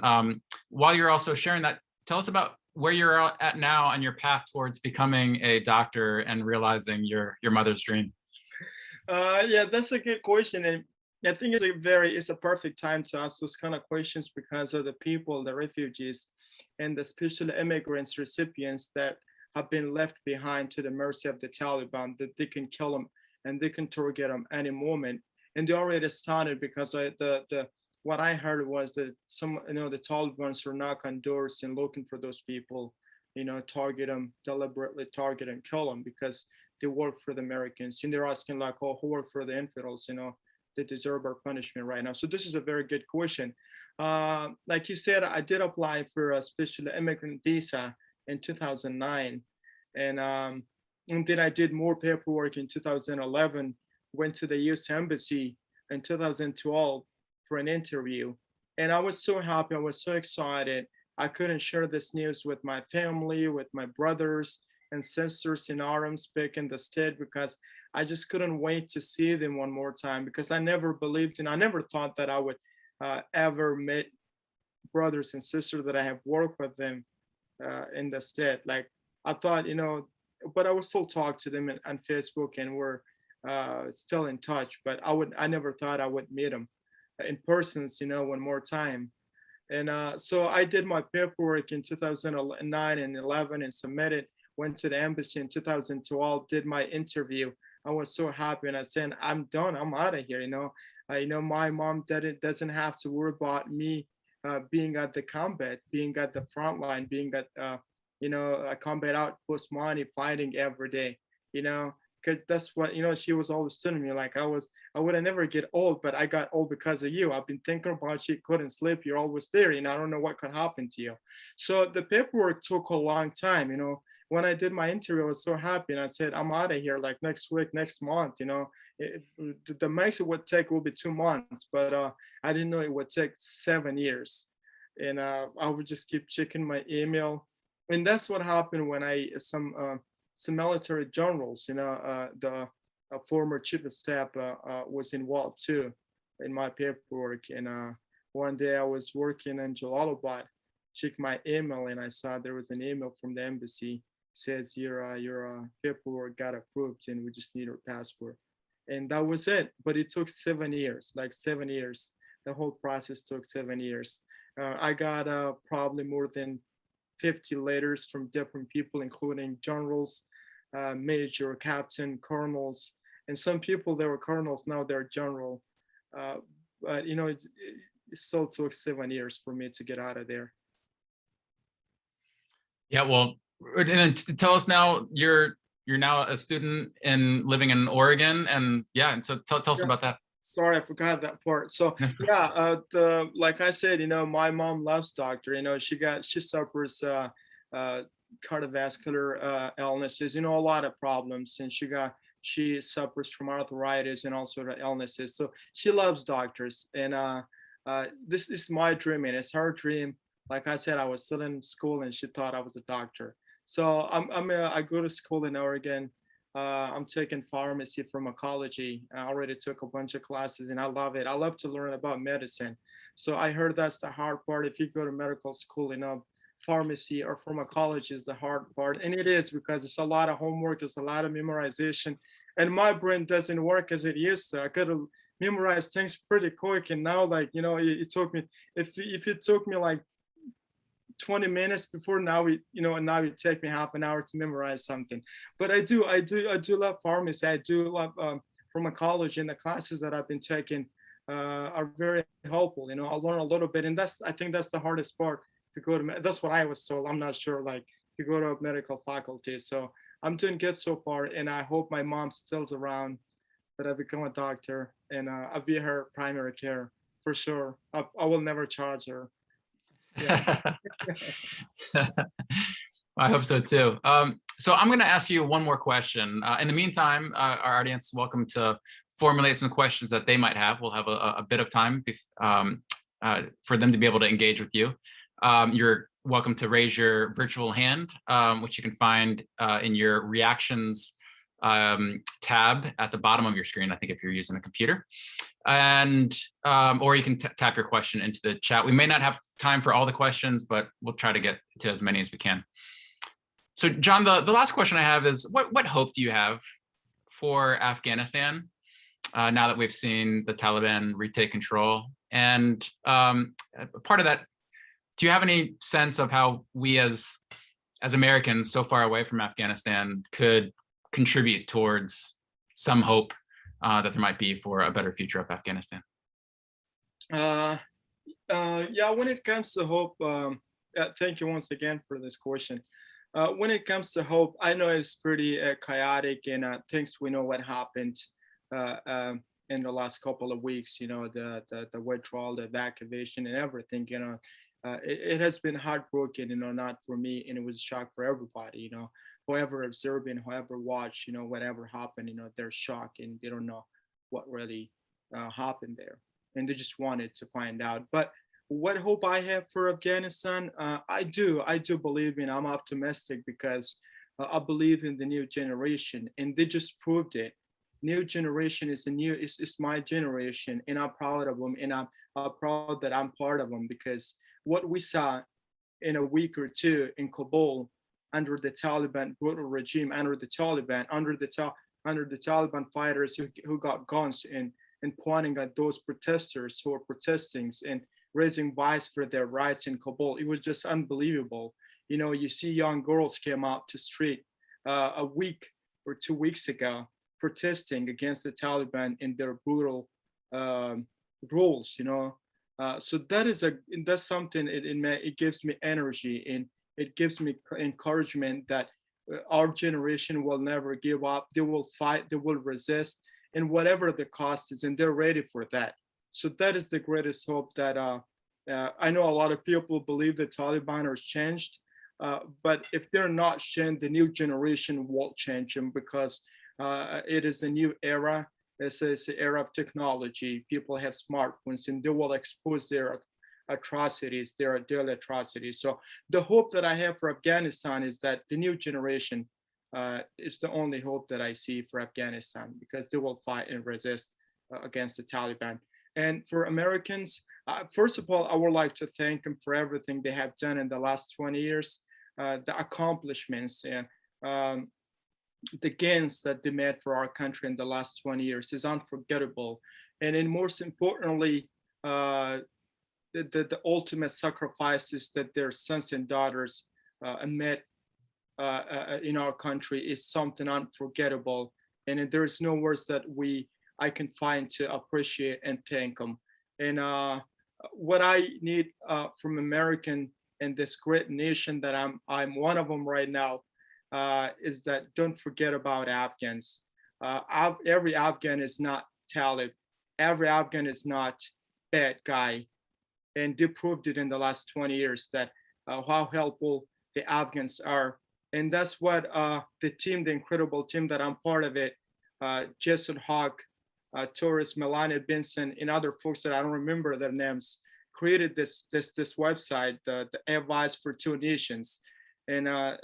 Speaker 1: while you're also sharing that, tell us about where you're at now on your path towards becoming a doctor and realizing your mother's dream.
Speaker 2: Yeah, that's a good question, and I think it's a perfect time to ask those kind of questions because of the people, the refugees, and the special immigrants recipients that have been left behind to the mercy of the Taliban, that they can kill them and they can target them any moment. And they already started because the what I heard was that the Taliban are knocking on doors and looking for those people, target them, deliberately target and kill them because they work for the Americans, and they're asking like, oh, who work for the infidels? They deserve our punishment right now. So this is a very good question. Like you said, I did apply for a special immigrant visa in 2009, and then I did more paperwork in 2011. Went to the U.S. Embassy in 2012 for an interview, and I was so happy. I was so excited. I couldn't share this news with my family, with my brothers and sisters in arms back in the state because I just couldn't wait to see them one more time because I never believed and I never thought that I would ever meet brothers and sisters that I have worked with them in the state. Like I thought, but I would still talk to them on Facebook and we're still in touch. But I never thought I would meet them in person, one more time. And so I did my paperwork in 2009 and 11 and submitted. Went to the embassy in 2012, did my interview. I was so happy, and I said, "I'm done. I'm out of here." My mom doesn't have to worry about me being at the combat, being at the front line, being at a combat outpost, money, fighting every day. Because that's what she was always telling me. Like I would never get old, but I got old because of you. I've been thinking about you, couldn't sleep. You're always there, I don't know what could happen to you. So the paperwork took a long time. When I did my interview, I was so happy, and I said, I'm out of here like next week, next month. The max it would take will be 2 months, but I didn't know it would take 7 years, and I would just keep checking my email, and that's what happened when some military generals, the former chief of staff was involved too in my paperwork, and one day I was working in Jalalabad, checked my email, and I saw there was an email from the embassy says your paperwork got approved and we just need your passport, and that was it. But it took 7 years, like 7 years. The whole process took 7 years. I got probably more than 50 letters from different people, including generals, major, captain, colonels, and some people they were colonels, now they're general. But it still took 7 years for me to get out of there.
Speaker 1: Yeah, well, and then tell us now your you're now a student in living in Oregon, and yeah, and so tell us
Speaker 2: Yeah.
Speaker 1: about that.
Speaker 2: Sorry, I forgot that part. So yeah, like I said, my mom loves doctor. She suffers uh, cardiovascular illnesses. A lot of problems, and she suffers from arthritis and all sort of illnesses. So she loves doctors, and this is my dream, and it's her dream. Like I said, I was still in school, and she thought I was a doctor. So I go to school in Oregon. I'm taking pharmacy pharmacology. I already took a bunch of classes and I love it. I love to learn about medicine. So I heard that's the hard part. If you go to medical school, pharmacy or pharmacology is the hard part. And it is, because it's a lot of homework, it's a lot of memorization. And my brain doesn't work as it used to. I could have memorized things pretty quick. And now, like, it took me, if it took me like 20 minutes before, now it take me half an hour to memorize something. But I do love pharmacy. I do love pharmacology, and the classes that I've been taking are very helpful. I learn a little bit, and I think that's the hardest part to go to. That's what I was told. I'm not sure, like, to go to a medical faculty. So I'm doing good so far, and I hope my mom still's around, that I become a doctor, and I'll be her primary care for sure. I will never charge her. Yeah.
Speaker 1: I hope so too. So I'm going to ask you one more question. In the meantime, our audience is welcome to formulate some questions that they might have. We'll have a bit of time for them to be able to engage with you. You're welcome to raise your virtual hand, which you can find in your reactions tab at the bottom of your screen, I think, if you're using a computer. And or you can tap your question into the chat. We may not have time for all the questions, but we'll try to get to as many as we can. So John, the last question I have is, what hope do you have for Afghanistan now that we've seen the Taliban retake control? And part of that, do you have any sense of how we as Americans so far away from Afghanistan could contribute towards some hope that there might be for a better future of Afghanistan?
Speaker 2: Yeah, when it comes to hope, thank you once again for this question. When it comes to hope, I know it's pretty chaotic, and things, we know what happened in the last couple of weeks. The withdrawal, the evacuation, and everything. It has been heartbroken. Not for me, and it was a shock for everybody. Whoever observing, whoever watched, whatever happened, they're shocked, and they don't know what really happened there, and they just wanted to find out. But what hope I have for Afghanistan, I do believe in. I'm optimistic, because I believe in the new generation, and they just proved it. New generation is it's my generation, and I'm proud of them, and I'm proud that I'm part of them, because what we saw in a week or two in Kabul, under the Taliban brutal regime, under the Taliban fighters who got guns and pointing at those protesters who are protesting and raising voice for their rights in Kabul. It was just unbelievable. You see young girls came out to street a week or 2 weeks ago, protesting against the Taliban and their brutal rules. So that's something. It gives me energy, and it gives me encouragement that our generation will never give up. They will fight, they will resist, and whatever the cost is, and they're ready for that. So that is the greatest hope that I know a lot of people believe the Taliban are changed, but if they're not changed, the new generation will change them, because it is a new era. It's an era of technology. People have smartphones, and they will expose their atrocities, their daily atrocities. So the hope that I have for Afghanistan is that the new generation is the only hope that I see for Afghanistan, because they will fight and resist against the Taliban. And for Americans, first of all, I would like to thank them for everything they have done in the last 20 years, the accomplishments and the gains that they made for our country in the last 20 years is unforgettable. And then most importantly, the ultimate sacrifices that their sons and daughters made in our country is something unforgettable. And there is no words that I can find to appreciate and thank them. And what I need from American and this great nation that I'm one of them right now, is that don't forget about Afghans. Every Afghan is not Talib. Every Afghan is not bad guy. And they proved it in the last 20 years that how helpful the Afghans are. And that's what the team, the incredible team that I'm part of it, Jason Hawk, Torres, Melania Benson, and other folks that I don't remember their names, created this website, the Advice for Two Nations, and the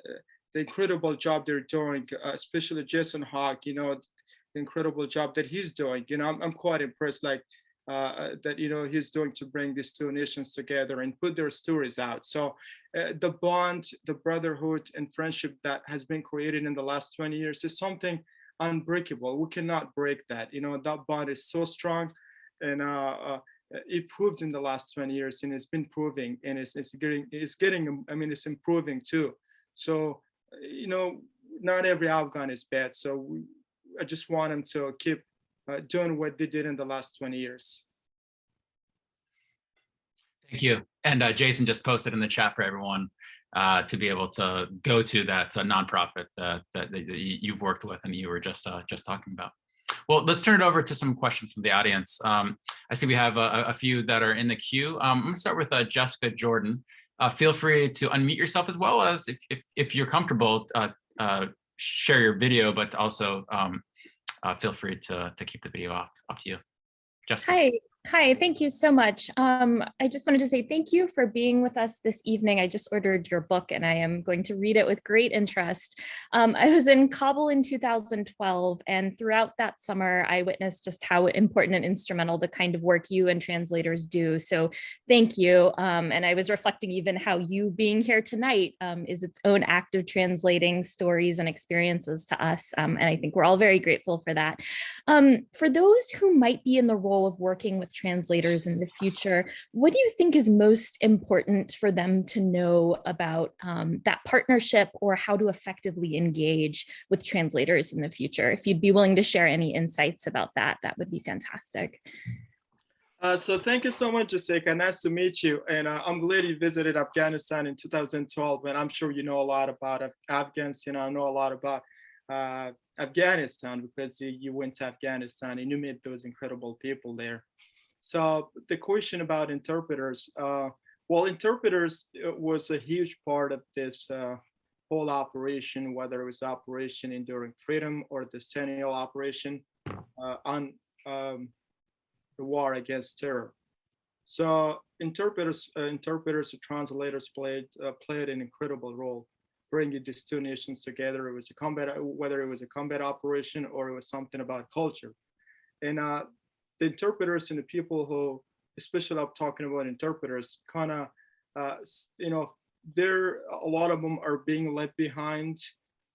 Speaker 2: incredible job they're doing, especially Jason Hawk, the incredible job that he's doing. I'm quite impressed, like that he's doing to bring these two nations together and put their stories out. So the bond, the brotherhood, and friendship that has been created in the last 20 years is something unbreakable. We cannot break that. That bond is so strong, and it proved in the last 20 years, and it's been proving, and it's getting. I mean, it's improving too. So not every Afghan is bad. So I just want them to keep doing what they did in the last 20 years.
Speaker 1: Thank you. And Jason just posted in the chat for everyone to be able to go to that nonprofit that you've worked with and you were just talking about. Well, let's turn it over to some questions from the audience. I see we have a few that are in the queue. I'm going to start with Jessica Jordan. Feel free to unmute yourself, as well as if you're comfortable, share your video, but also feel free to keep the video off. Up to you, Jessica.
Speaker 3: Hi, thank you so much. I just wanted to say thank you for being with us this evening. I just ordered your book and I am going to read it with great interest. I was in Kabul in 2012, and throughout that summer, I witnessed just how important and instrumental the kind of work you and translators do. So thank you. And I was reflecting even how you being here tonight is its own act of translating stories and experiences to us. And I think we're all very grateful for that. For those who might be in the role of working with translators in the future, what do you think is most important for them to know about that partnership, or how to effectively engage with translators in the future? If you'd be willing to share any insights about that, that would be fantastic.
Speaker 2: So thank you so much, Jessica. Nice to meet you. And I'm glad you visited Afghanistan in 2012. And I'm sure you know a lot about Afghans. I know a lot about Afghanistan because you went to Afghanistan and you met those incredible people there. So the question about interpreters, well, interpreters was a huge part of this whole operation, whether it was Operation Enduring Freedom or the Centennial Operation on the war against terror. So interpreters and translators played an incredible role bringing these two nations together. It was a combat, whether it was a combat operation or it was something about culture. And the interpreters and the people who, especially I'm talking about interpreters, kind of, a lot of them are being left behind,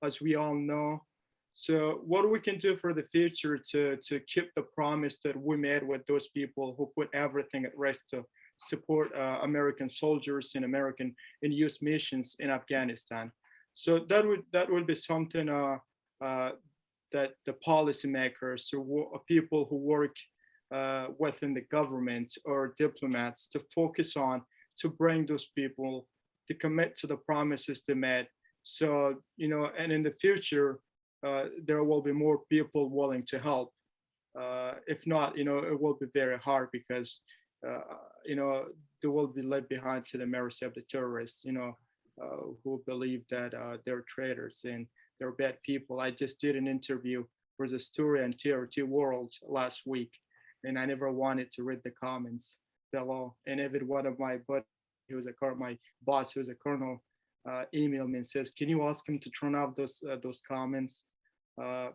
Speaker 2: as we all know. So what we can do for the future to keep the promise that we made with those people who put everything at risk to support American soldiers and American and U.S. missions in Afghanistan. So that would be something that the policymakers or people who work within the government or diplomats to focus on, to bring those people to commit to the promises they made. So, and in the future, there will be more people willing to help. If not, it will be very hard because, they will be left behind to the mercy of the terrorists, who believe that they're traitors and they're bad people. I just did an interview for the story on TRT World last week, and I never wanted to read the comments below. And even one of my buddies, my boss, who's a colonel, emailed me and says, "Can you ask him to turn off those comments?"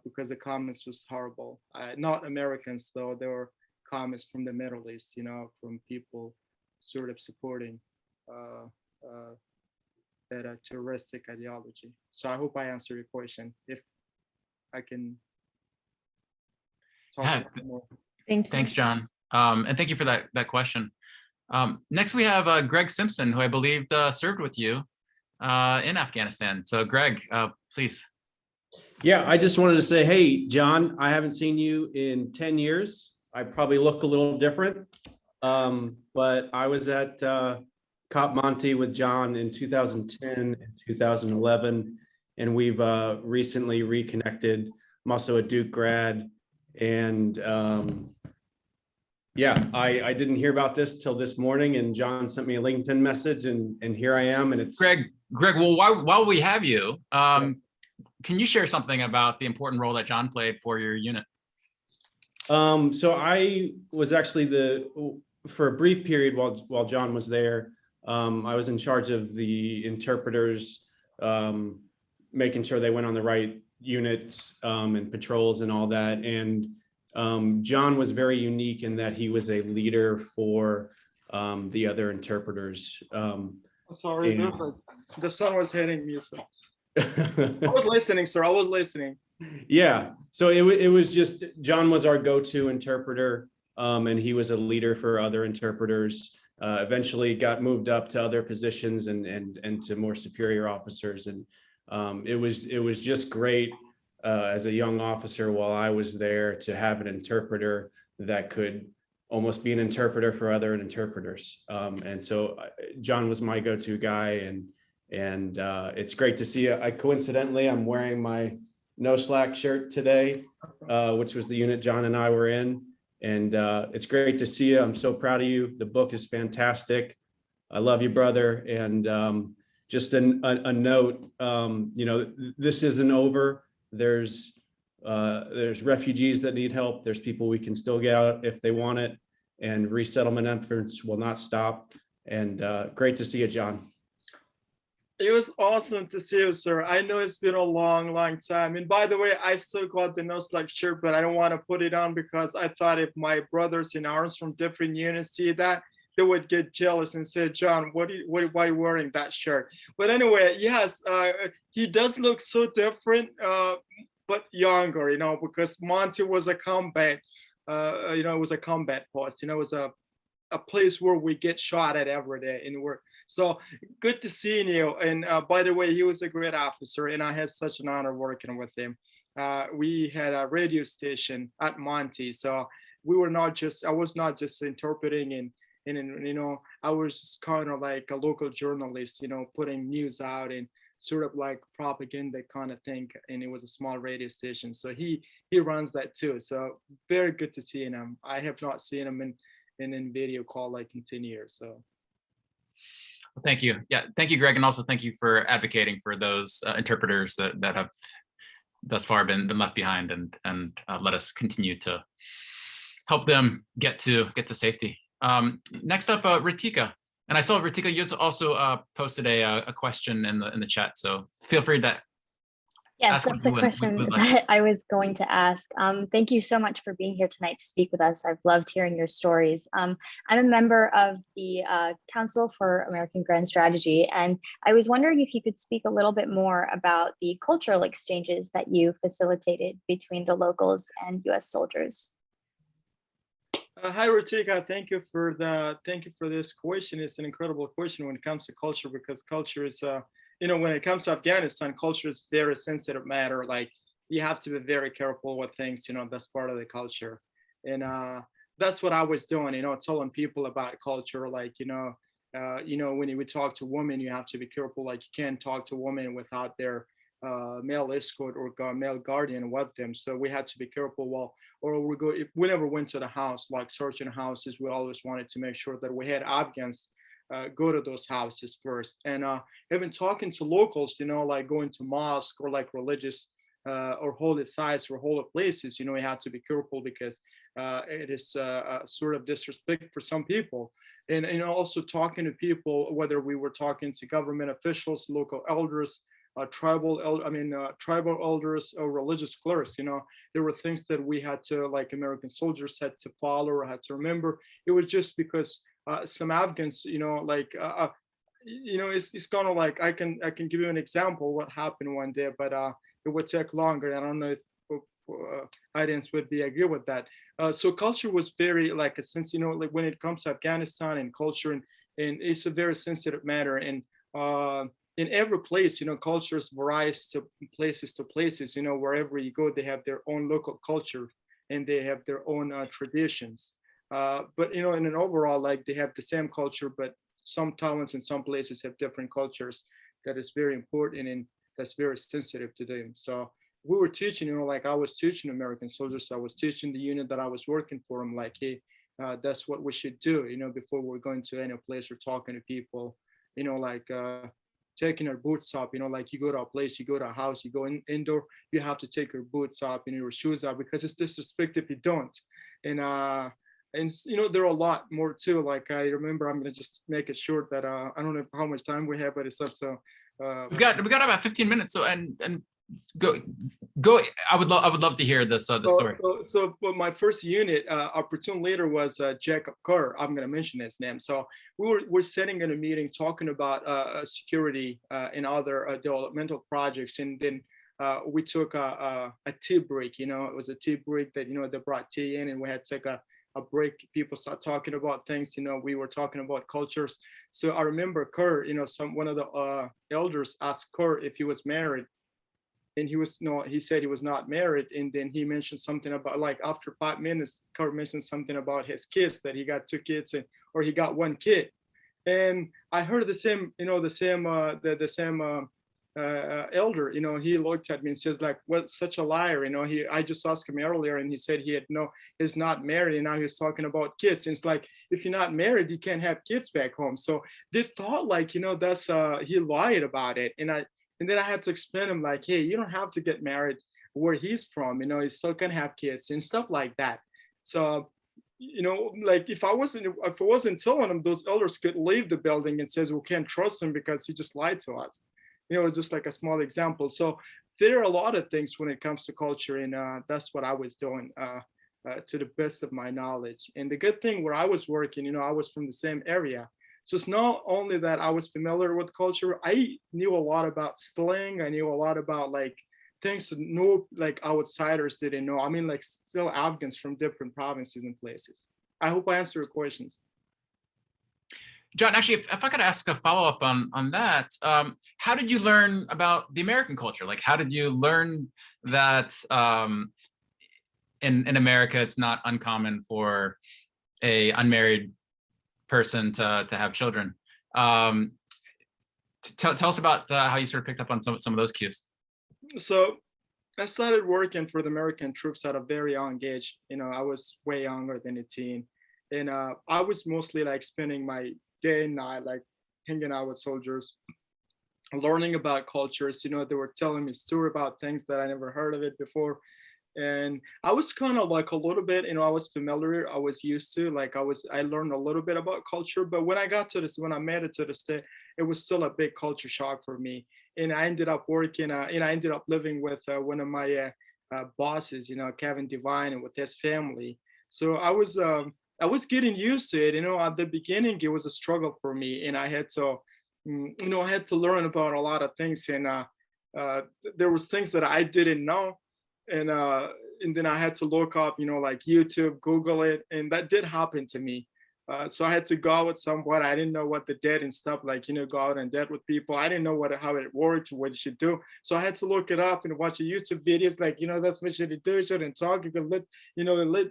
Speaker 2: Because the comments was horrible. Not Americans though; there were comments from the Middle East, from people sort of supporting that terroristic ideology. So I hope I answered your question. If I can talk more.
Speaker 3: Thank you.
Speaker 1: Thanks, John. And thank you for that question. Next, we have Greg Simpson, who I believe served with you in Afghanistan. So Greg, please.
Speaker 4: Yeah, I just wanted to say, hey, John, I haven't seen you in 10 years. I probably look a little different, but I was at Cop Monte with John in 2010 and 2011. and we've recently reconnected. I'm also a Duke grad, and yeah, I didn't hear about this till this morning, and John sent me a LinkedIn message, and here I am, and it's
Speaker 1: Greg. Well, while we have you, can you share something about the important role that John played for your unit?
Speaker 4: So I was actually for a brief period while John was there, I was in charge of the interpreters, making sure they went on the right units and patrols and all that. And John was very unique in that he was a leader for the other interpreters.
Speaker 2: I'm sorry, the sun was hitting me. So. I was listening, sir. I was listening.
Speaker 4: Yeah, so it was just John was our go-to interpreter, and he was a leader for other interpreters. Eventually got moved up to other positions and to more superior officers, and it was just great as a young officer while I was there to have an interpreter that could almost be an interpreter for other interpreters. And so John was my go-to guy, and it's great to see you. Coincidentally, I'm wearing my No Slack shirt today, which was the unit John and I were in. And it's great to see you. I'm so proud of you. The book is fantastic. I love you, brother. And just a note, this isn't over. There's refugees that need help. There's people we can still get out if they want it. And resettlement efforts will not stop. And great to see you, John.
Speaker 2: It was awesome to see you, sir. I know it's been a long time. And by the way, I still got the No Slack shirt, but I don't want to put it on because I thought if my brothers in arms from different units see that, they would get jealous and say, John, why are you wearing that shirt? But anyway, yes, he does look so different, but younger, because Monty was a combat, it was a combat post, it was a place where we get shot at every day, and so good to see you. And by the way, he was a great officer, and I had such an honor working with him. We had a radio station at Monty, so we were I was not just interpreting and I was just kind of like a local journalist, putting news out and sort of like propaganda kind of thing. And it was a small radio station, so he runs that too. So very good to see him. I have not seen him in video call like in 10 years. So.
Speaker 1: Thank you. Yeah, thank you, Greg, and also thank you for advocating for those interpreters that have thus far been left behind, and let us continue to help them get to safety. Next up, Ritika, and I saw Ritika, you also posted a question in the chat, so feel free to.
Speaker 5: Yes, that's the question that I was going to ask. Thank you so much for being here tonight to speak with us. I've loved hearing your stories. I'm a member of the Council for American Grand Strategy, and I was wondering if you could speak a little bit more about the cultural exchanges that you facilitated between the locals and U.S. soldiers.
Speaker 2: Hi, Ritika. Thank you for this question. It's an incredible question when it comes to culture, because culture is when it comes to Afghanistan, culture is very sensitive matter. Like, you have to be very careful with things, that's part of the culture. And that's what I was doing, telling people about culture. Like, when you would talk to women, you have to be careful. Like, you can't talk to women without their male escort or male guardian with them. So we had to be careful. If we never went to the house, like searching houses, we always wanted to make sure that we had Afghans go to those houses first. And even talking to locals, like going to mosque or like religious or holy sites or holy places, we have to be careful because it is sort of disrespect for some people. And also talking to people, whether we were talking to government officials, local elders, tribal elders or religious clerics, there were things that we had to, like American soldiers had to follow or had to remember. It was just because some Afghans, it's kind of like I can give you an example what happened one day, but it would take longer. I don't know if audience would be agree with that. So culture was very like a sense, like when it comes to Afghanistan and culture, and it's a very sensitive matter. And in every place, cultures varies to places, wherever you go, they have their own local culture and they have their own traditions. But in an overall, like, they have the same culture, but some towns and some places have different cultures. That is very important. And that's very sensitive to them. So we were teaching, like I was teaching American soldiers, I was teaching the unit that I was working for them, like, hey, that's what we should do, before we're going to any place or talking to people, like taking our boots off, like you go to a place, you go to a house, you go indoor, you have to take your boots off and your shoes off because it's disrespect if you don't. And there are a lot more too. Like I remember, I'm gonna just make it short that I don't know how much time we have, but it's up. So
Speaker 1: we got about 15 minutes. So and go. I would love to hear this story.
Speaker 2: But my first unit, our platoon leader was Jacob Kerr. I'm gonna mention his name. So we're sitting in a meeting talking about security and other developmental projects, and then we took a tea break. It was a tea break that they brought tea in, and we had to take a break. People start talking about things. We were talking about cultures. So I remember Kerr. One of the elders asked Kerr if he was married, and he said he was not married. And then he mentioned something about, like, after 5 minutes, Kerr mentioned something about his kids, that he got 2 kids or he got 1 kid. And I heard the same elder, he looked at me and says, like, what, such a liar, I just asked him earlier and he said he's not married, and now he's talking about kids. And it's like, if you're not married, you can't have kids back home. So they thought, like, that's he lied about it. And then I had to explain him, like, hey, you don't have to get married where he's from, you still can have kids and stuff like that. So like, if I wasn't telling him, those elders could leave the building and says we can't trust him because he just lied to us. Just like a small example. So there are a lot of things when it comes to culture, and that's what I was doing to the best of my knowledge. And the good thing where I was working, I was from the same area. So it's not only that I was familiar with culture, I knew a lot about slang. I knew a lot about, like, things that no, like, outsiders didn't know. I mean, like, still Afghans from different provinces and places. I hope I answered your questions.
Speaker 1: John, actually, if I could ask a follow-up on that, how did you learn about the American culture? Like, how did you learn that in America, it's not uncommon for a unmarried person to have children? Tell us about how you sort of picked up on some of those cues.
Speaker 2: So I started working for the American troops at a very young age. I was way younger than a teen. And I was mostly, like, spending my day and night, like, hanging out with soldiers, learning about cultures. They were telling me stories about things that I never heard of it before. And I was kind of, like, a little bit, I was familiar, I was used to, like, I learned a little bit about culture. But when I made it to the state, it was still a big culture shock for me. And I ended up working, and I ended up living with one of my bosses, Kevin Devine, and with his family. So I was getting used to it. At the beginning, it was a struggle for me, and I had to, learn about a lot of things. And there was things that I didn't know, and then I had to look up, like YouTube, Google it, and that did happen to me. So I had to go out with someone. I didn't know what the debt and stuff, like, go out and debt with people. I didn't know how it worked, what you should do. So I had to look it up and watch the YouTube videos, like, that's what you should do. You shouldn't talk. You can let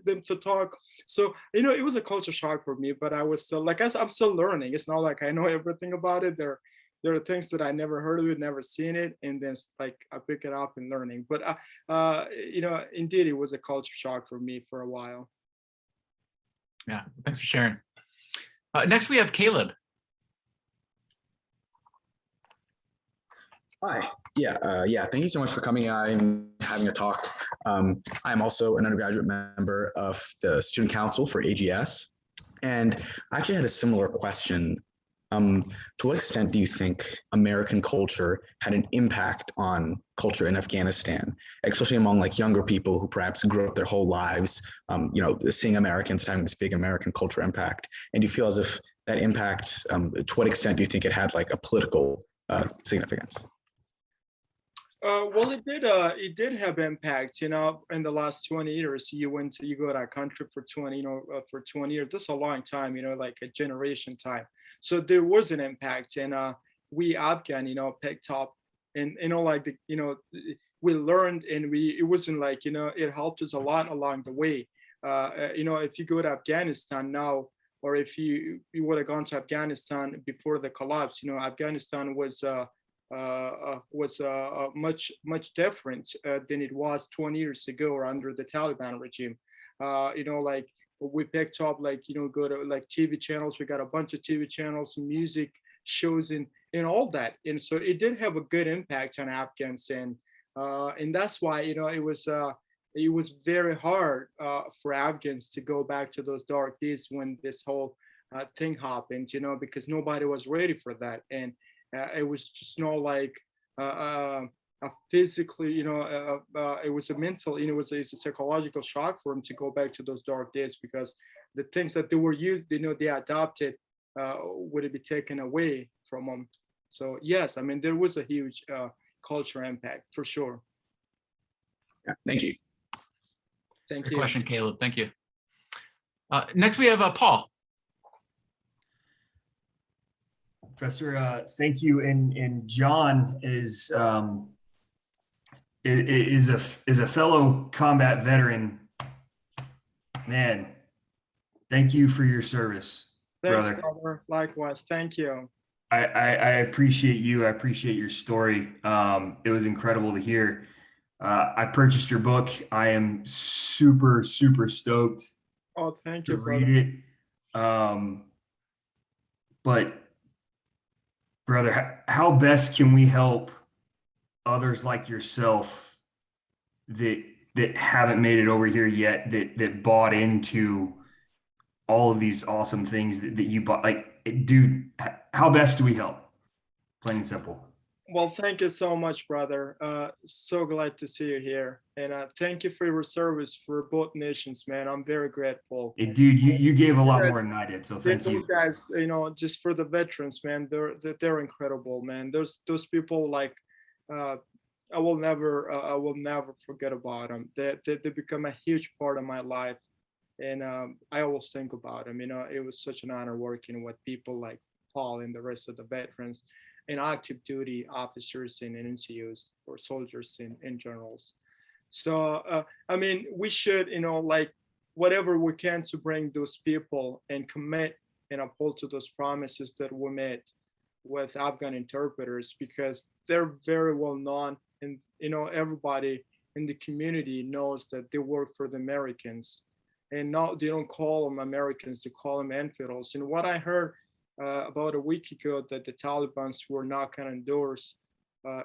Speaker 2: them to talk. So, it was a culture shock for me, but I was still, like, I'm still learning. It's not like I know everything about it. There are things that I never heard of it, never seen it. And then, like, I pick it up and learning. But, indeed, it was a culture shock for me for a while.
Speaker 1: Yeah, thanks for sharing. Next, we have Caleb.
Speaker 6: Hi. Yeah. Thank you so much for coming and having a talk. I'm also an undergraduate member of the Student Council for AGS, and I actually had a similar question. To what extent do you think American culture had an impact on culture in Afghanistan, especially among, like, younger people who perhaps grew up their whole lives, seeing Americans having this big American culture impact? And do you feel as if that impact, to what extent do you think it had, like, a political significance?
Speaker 2: Well, it did have impact, in the last 20 years. You go to a country for 20 years. That's a long time, like a generation time. So there was an impact, and we Afghan, picked up, and like we learned, and it wasn't like, it helped us a lot along the way. If you go to Afghanistan now, or if you would have gone to Afghanistan before the collapse, Afghanistan was much different than it was 20 years ago or under the Taliban regime. Like we picked up, like, go to like TV channels. We got a bunch of TV channels, music shows, and all that. And so it did have a good impact on Afghanistan. And that's why, it was very hard for Afghans to go back to those dark days when this whole thing happened, because nobody was ready for that. And it was just not like physically, it was a mental, it was a psychological shock for them to go back to those dark days, because the things that they were used, they adopted, would be taken away from them. So yes, I mean, there was a huge cultural impact for sure.
Speaker 6: Yeah, thank you.
Speaker 2: Thank
Speaker 1: Good
Speaker 2: you.
Speaker 1: question, Caleb. Thank you. Next, we have Paul.
Speaker 7: Professor, thank you. And John is a fellow combat veteran. Man, thank you for your service,
Speaker 2: Thanks,
Speaker 7: brother.
Speaker 2: Likewise. Thank you.
Speaker 7: I appreciate you. I appreciate your story. It was incredible to hear. I purchased your book. I am super stoked
Speaker 2: Oh, thank you,
Speaker 7: to read it. But brother, how best can we help others like yourself that haven't made it over here yet, that bought into all of these awesome things that you bought? Like, dude, how best do we help? Plain and simple.
Speaker 2: Well, thank you so much, brother. So glad to see you here. And thank you for your service for both nations, man. I'm very grateful.
Speaker 7: Hey, dude, you gave a lot more than I did, so thank you.
Speaker 2: Those guys, just for the veterans, man, they're incredible, man. Those people, like, I will never forget about them. They become a huge part of my life, and I always think about them. It was such an honor working with people like Paul and the rest of the veterans and active duty officers and NCOs, or soldiers and generals. So, I mean, we should, like, whatever we can to bring those people and commit and uphold to those promises that we made with Afghan interpreters, because they're very well known, and everybody in the community knows that they work for the Americans, and now they don't call them Americans, they call them infidels. And what I heard about a week ago, that the Taliban were knocking on doors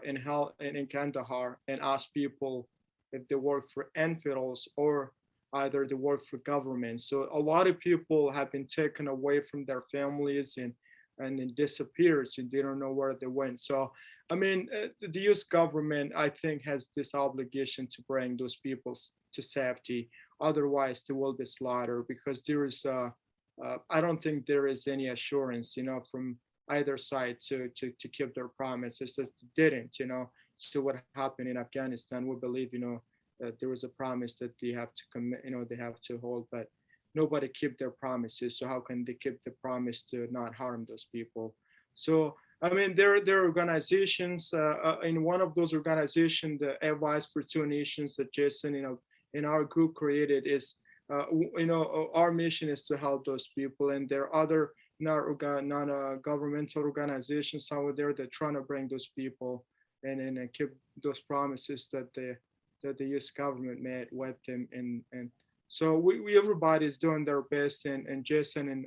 Speaker 2: in Kandahar and asked people if they work for infidels or either they work for government. So a lot of people have been taken away from their families and then disappeared, and they don't know where they went. So, I mean, the US government, I think, has this obligation to bring those people to safety. Otherwise, they will be slaughtered, because there is I don't think there is any assurance, from either side to keep their promises. Just didn't, So what happened in Afghanistan, we believe, that there was a promise that they have to commit, they have to hold, but nobody kept their promises. So how can they keep the promise to not harm those people? So, I mean, there are organizations. In one of those organizations, the Advice for Two Nations that Jason, in our group created, is our mission is to help those people, and there are other non-governmental organizations out there that trying to bring those people and keep those promises that the US government made with them. And so we everybody's doing their best, and Jason, and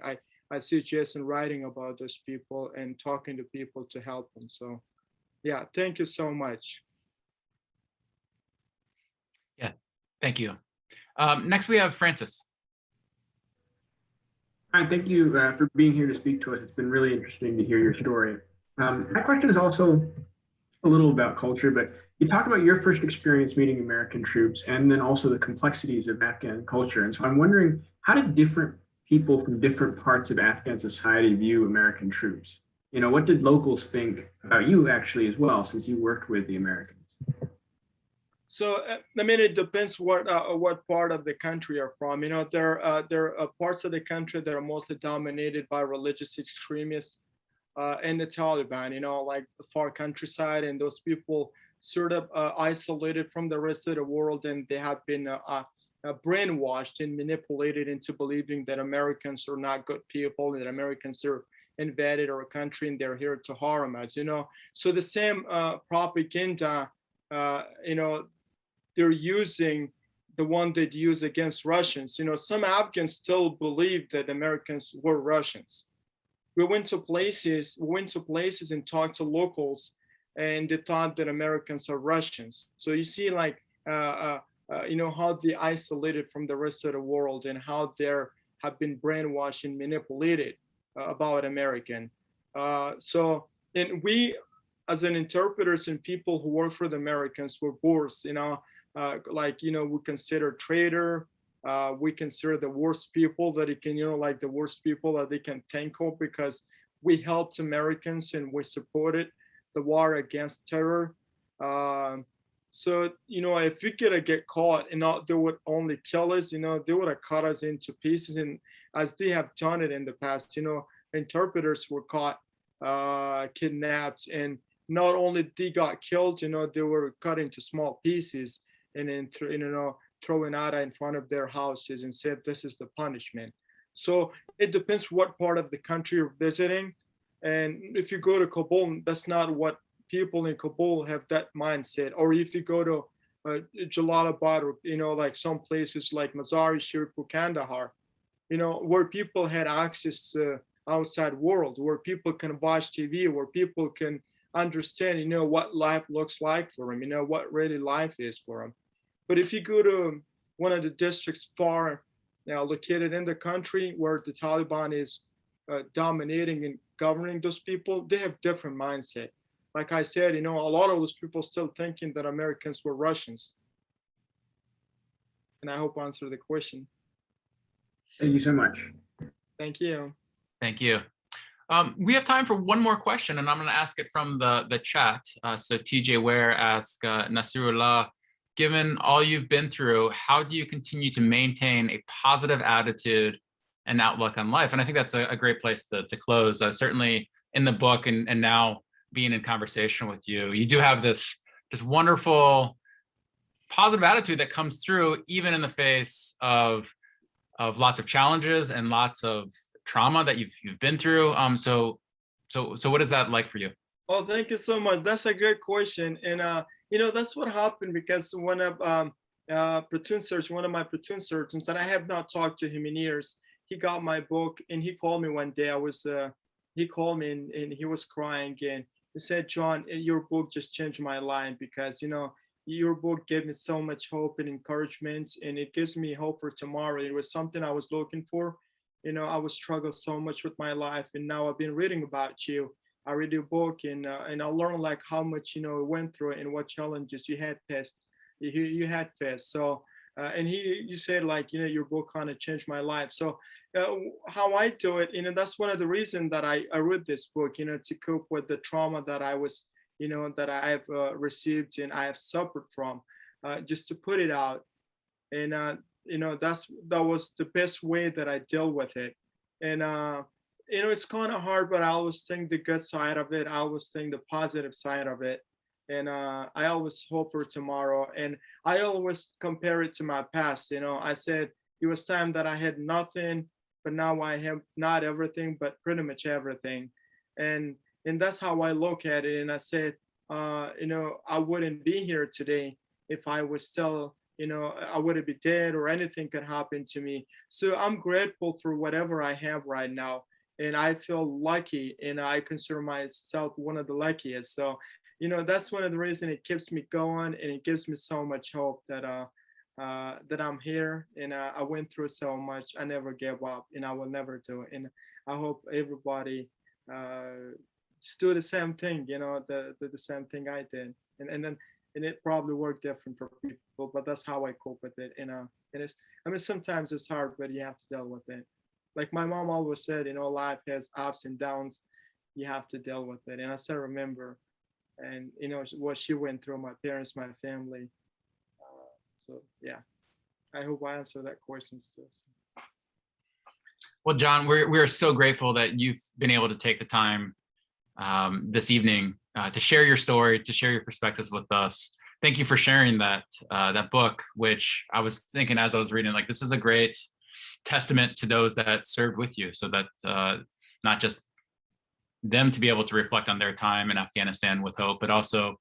Speaker 2: I see Jason writing about those people and talking to people to help them. So yeah, thank you so much.
Speaker 1: Yeah, thank you. Next, we have Francis.
Speaker 8: Hi, thank you for being here to speak to us. It's been really interesting to hear your story. My question is also a little about culture, but you talked about your first experience meeting American troops and then also the complexities of Afghan culture. And so I'm wondering, how did different people from different parts of Afghan society view American troops? What did locals think about you actually as well, since you worked with the Americans?
Speaker 2: So, I mean, it depends what part of the country you're from. There are parts of the country that are mostly dominated by religious extremists and the Taliban, like the far countryside, and those people sort of isolated from the rest of the world, and they have been brainwashed and manipulated into believing that Americans are not good people, that Americans are invaded our country and they're here to harm us, you know. So the same propaganda, you know, they're using the one they'd use against Russians. You know, some Afghans still believe that Americans were Russians. We went to places and talked to locals, and they thought that Americans are Russians. So you see, like, you know, how they isolated from the rest of the world and how they have been brainwashed and manipulated about American. So, and we, as an interpreters and people who work for the Americans, were worse, you know, like, you know, we consider traitor, we consider the worst people that it can, you know, like the worst people that they can think of, because we helped Americans and we supported the war against terror. So, you know, if we could get caught, you know, they would only kill us, you know, they would have cut us into pieces. And as they have done it in the past, you know, interpreters were caught, kidnapped, and not only they got killed, you know, they were cut into small pieces and then, you know, throwing out in front of their houses and said, this is the punishment. So it depends what part of the country you're visiting. And if you go to Kabul, that's not what people in Kabul have, that mindset. Or if you go to Jalalabad, or, you know, like some places like Mazar-i-Sharif or Kandahar, you know, where people had access to outside world, where people can watch TV, where people can understand, you know, what life looks like for them, you know, what really life is for them. But if you go to one of the districts far, you know, located in the country where the Taliban is dominating and governing those people, they have different mindset. Like I said, you know, a lot of those people still thinking that Americans were Russians. And I hope I answered the question.
Speaker 8: Thank you so much.
Speaker 2: Thank you.
Speaker 1: Thank you. We have time for one more question, and I'm going to ask it from the chat. So TJ Ware asks, Nasirullah, given all you've been through, how do you continue to maintain a positive attitude and outlook on life? And I think that's a great place to close. Certainly in the book, and now being in conversation with you, you do have this wonderful positive attitude that comes through even in the face of lots of challenges and lots of trauma that you've been through. So what is that like for you?
Speaker 2: Oh, thank you so much. That's a great question. And you know, that's what happened, because one of platoon surgeons, one of my platoon surgeons, and I have not talked to him in years, he got my book and he called me one day. He called me and he was crying, and he said, John, your book just changed my life, because, you know, your book gave me so much hope and encouragement, and it gives me hope for tomorrow. It was something I was looking for. You know, I was struggling so much with my life, and now I've been reading about you. I read your book, and I learned like how much, you know, you went through and what challenges you had faced. You had faced. So, and you said, like, you know, your book kind of changed my life. So how I do it, you know, that's one of the reasons that I read this book, you know, to cope with the trauma that I was, you know, that I have received and I have suffered from, just to put it out. And, you know, that was the best way that I deal with it. And, you know, it's kind of hard, but I always think the good side of it. I always think the positive side of it. And I always hope for tomorrow. And I always compare it to my past. You know, I said it was time that I had nothing, but now I have not everything, but pretty much everything. And that's how I look at it. And I said, you know, I wouldn't be here today if I was still, you know, I wouldn't be dead or anything could happen to me. So I'm grateful for whatever I have right now. And I feel lucky, and I consider myself one of the luckiest. So, you know, that's one of the reasons it keeps me going, and it gives me so much hope that that I'm here, and I went through so much. I never gave up, and I will never do it. And I hope everybody just do the same thing, you know, the same thing I did. And it probably worked different for people, but that's how I cope with it. And it's, I mean, sometimes it's hard, but you have to deal with it. Like my mom always said, you know, life has ups and downs. You have to deal with it. And I still remember, and, you know, what she went through, my parents, my family. So, yeah, I hope I answered that question still.
Speaker 1: Well, John, we're so grateful that you've been able to take the time this evening to share your story, to share your perspectives with us. Thank you for sharing that book, which I was thinking as I was reading, like, this is a great testament to those that served with you, so that not just them to be able to reflect on their time in Afghanistan with hope, but also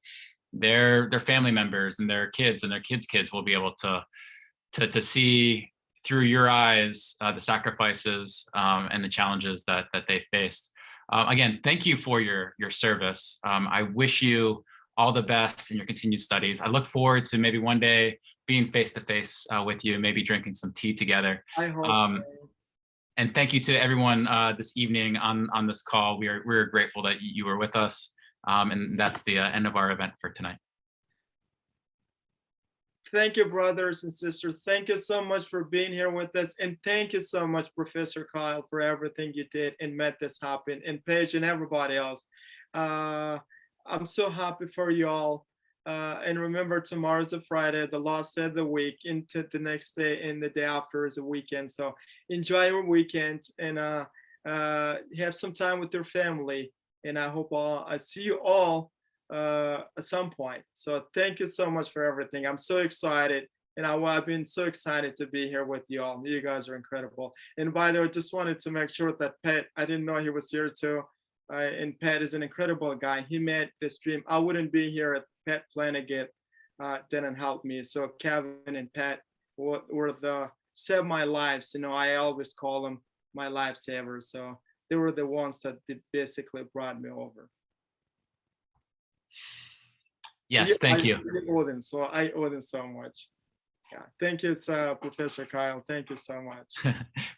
Speaker 1: their family members and their kids and their kids' kids will be able to see through your eyes the sacrifices and the challenges that they faced. Again, thank you for your service. I wish you all the best in your continued studies. I look forward to maybe one day being face to face with you, maybe drinking some tea together.
Speaker 2: I hope so.
Speaker 1: And thank you to everyone this evening on this call. We're grateful that you were with us. And that's the end of our event for tonight.
Speaker 2: Thank you, brothers and sisters. Thank you so much for being here with us. And thank you so much, Professor Kyle, for everything you did and made this happen, and Paige and everybody else. I'm so happy for you all. And remember, tomorrow's a Friday, the last day of the week, into the next day, and the day after is a weekend. So enjoy your weekend and have some time with your family. And I hope I see you all at some point. So thank you so much for everything. I'm so excited, and I've been so excited to be here with you all. You guys are incredible. And by the way, just wanted to make sure that Pat, I didn't know he was here too. And Pat is an incredible guy. He made this dream. I wouldn't be here if Pat Flanagan didn't help me. So Kevin and Pat were the saved my lives. I always call them my lifesavers. So they were the ones that basically brought me over.
Speaker 1: Yes, thank you.
Speaker 2: I owe them, so I owe them so much. Yeah, thank you, Professor Kyle. Thank you so much.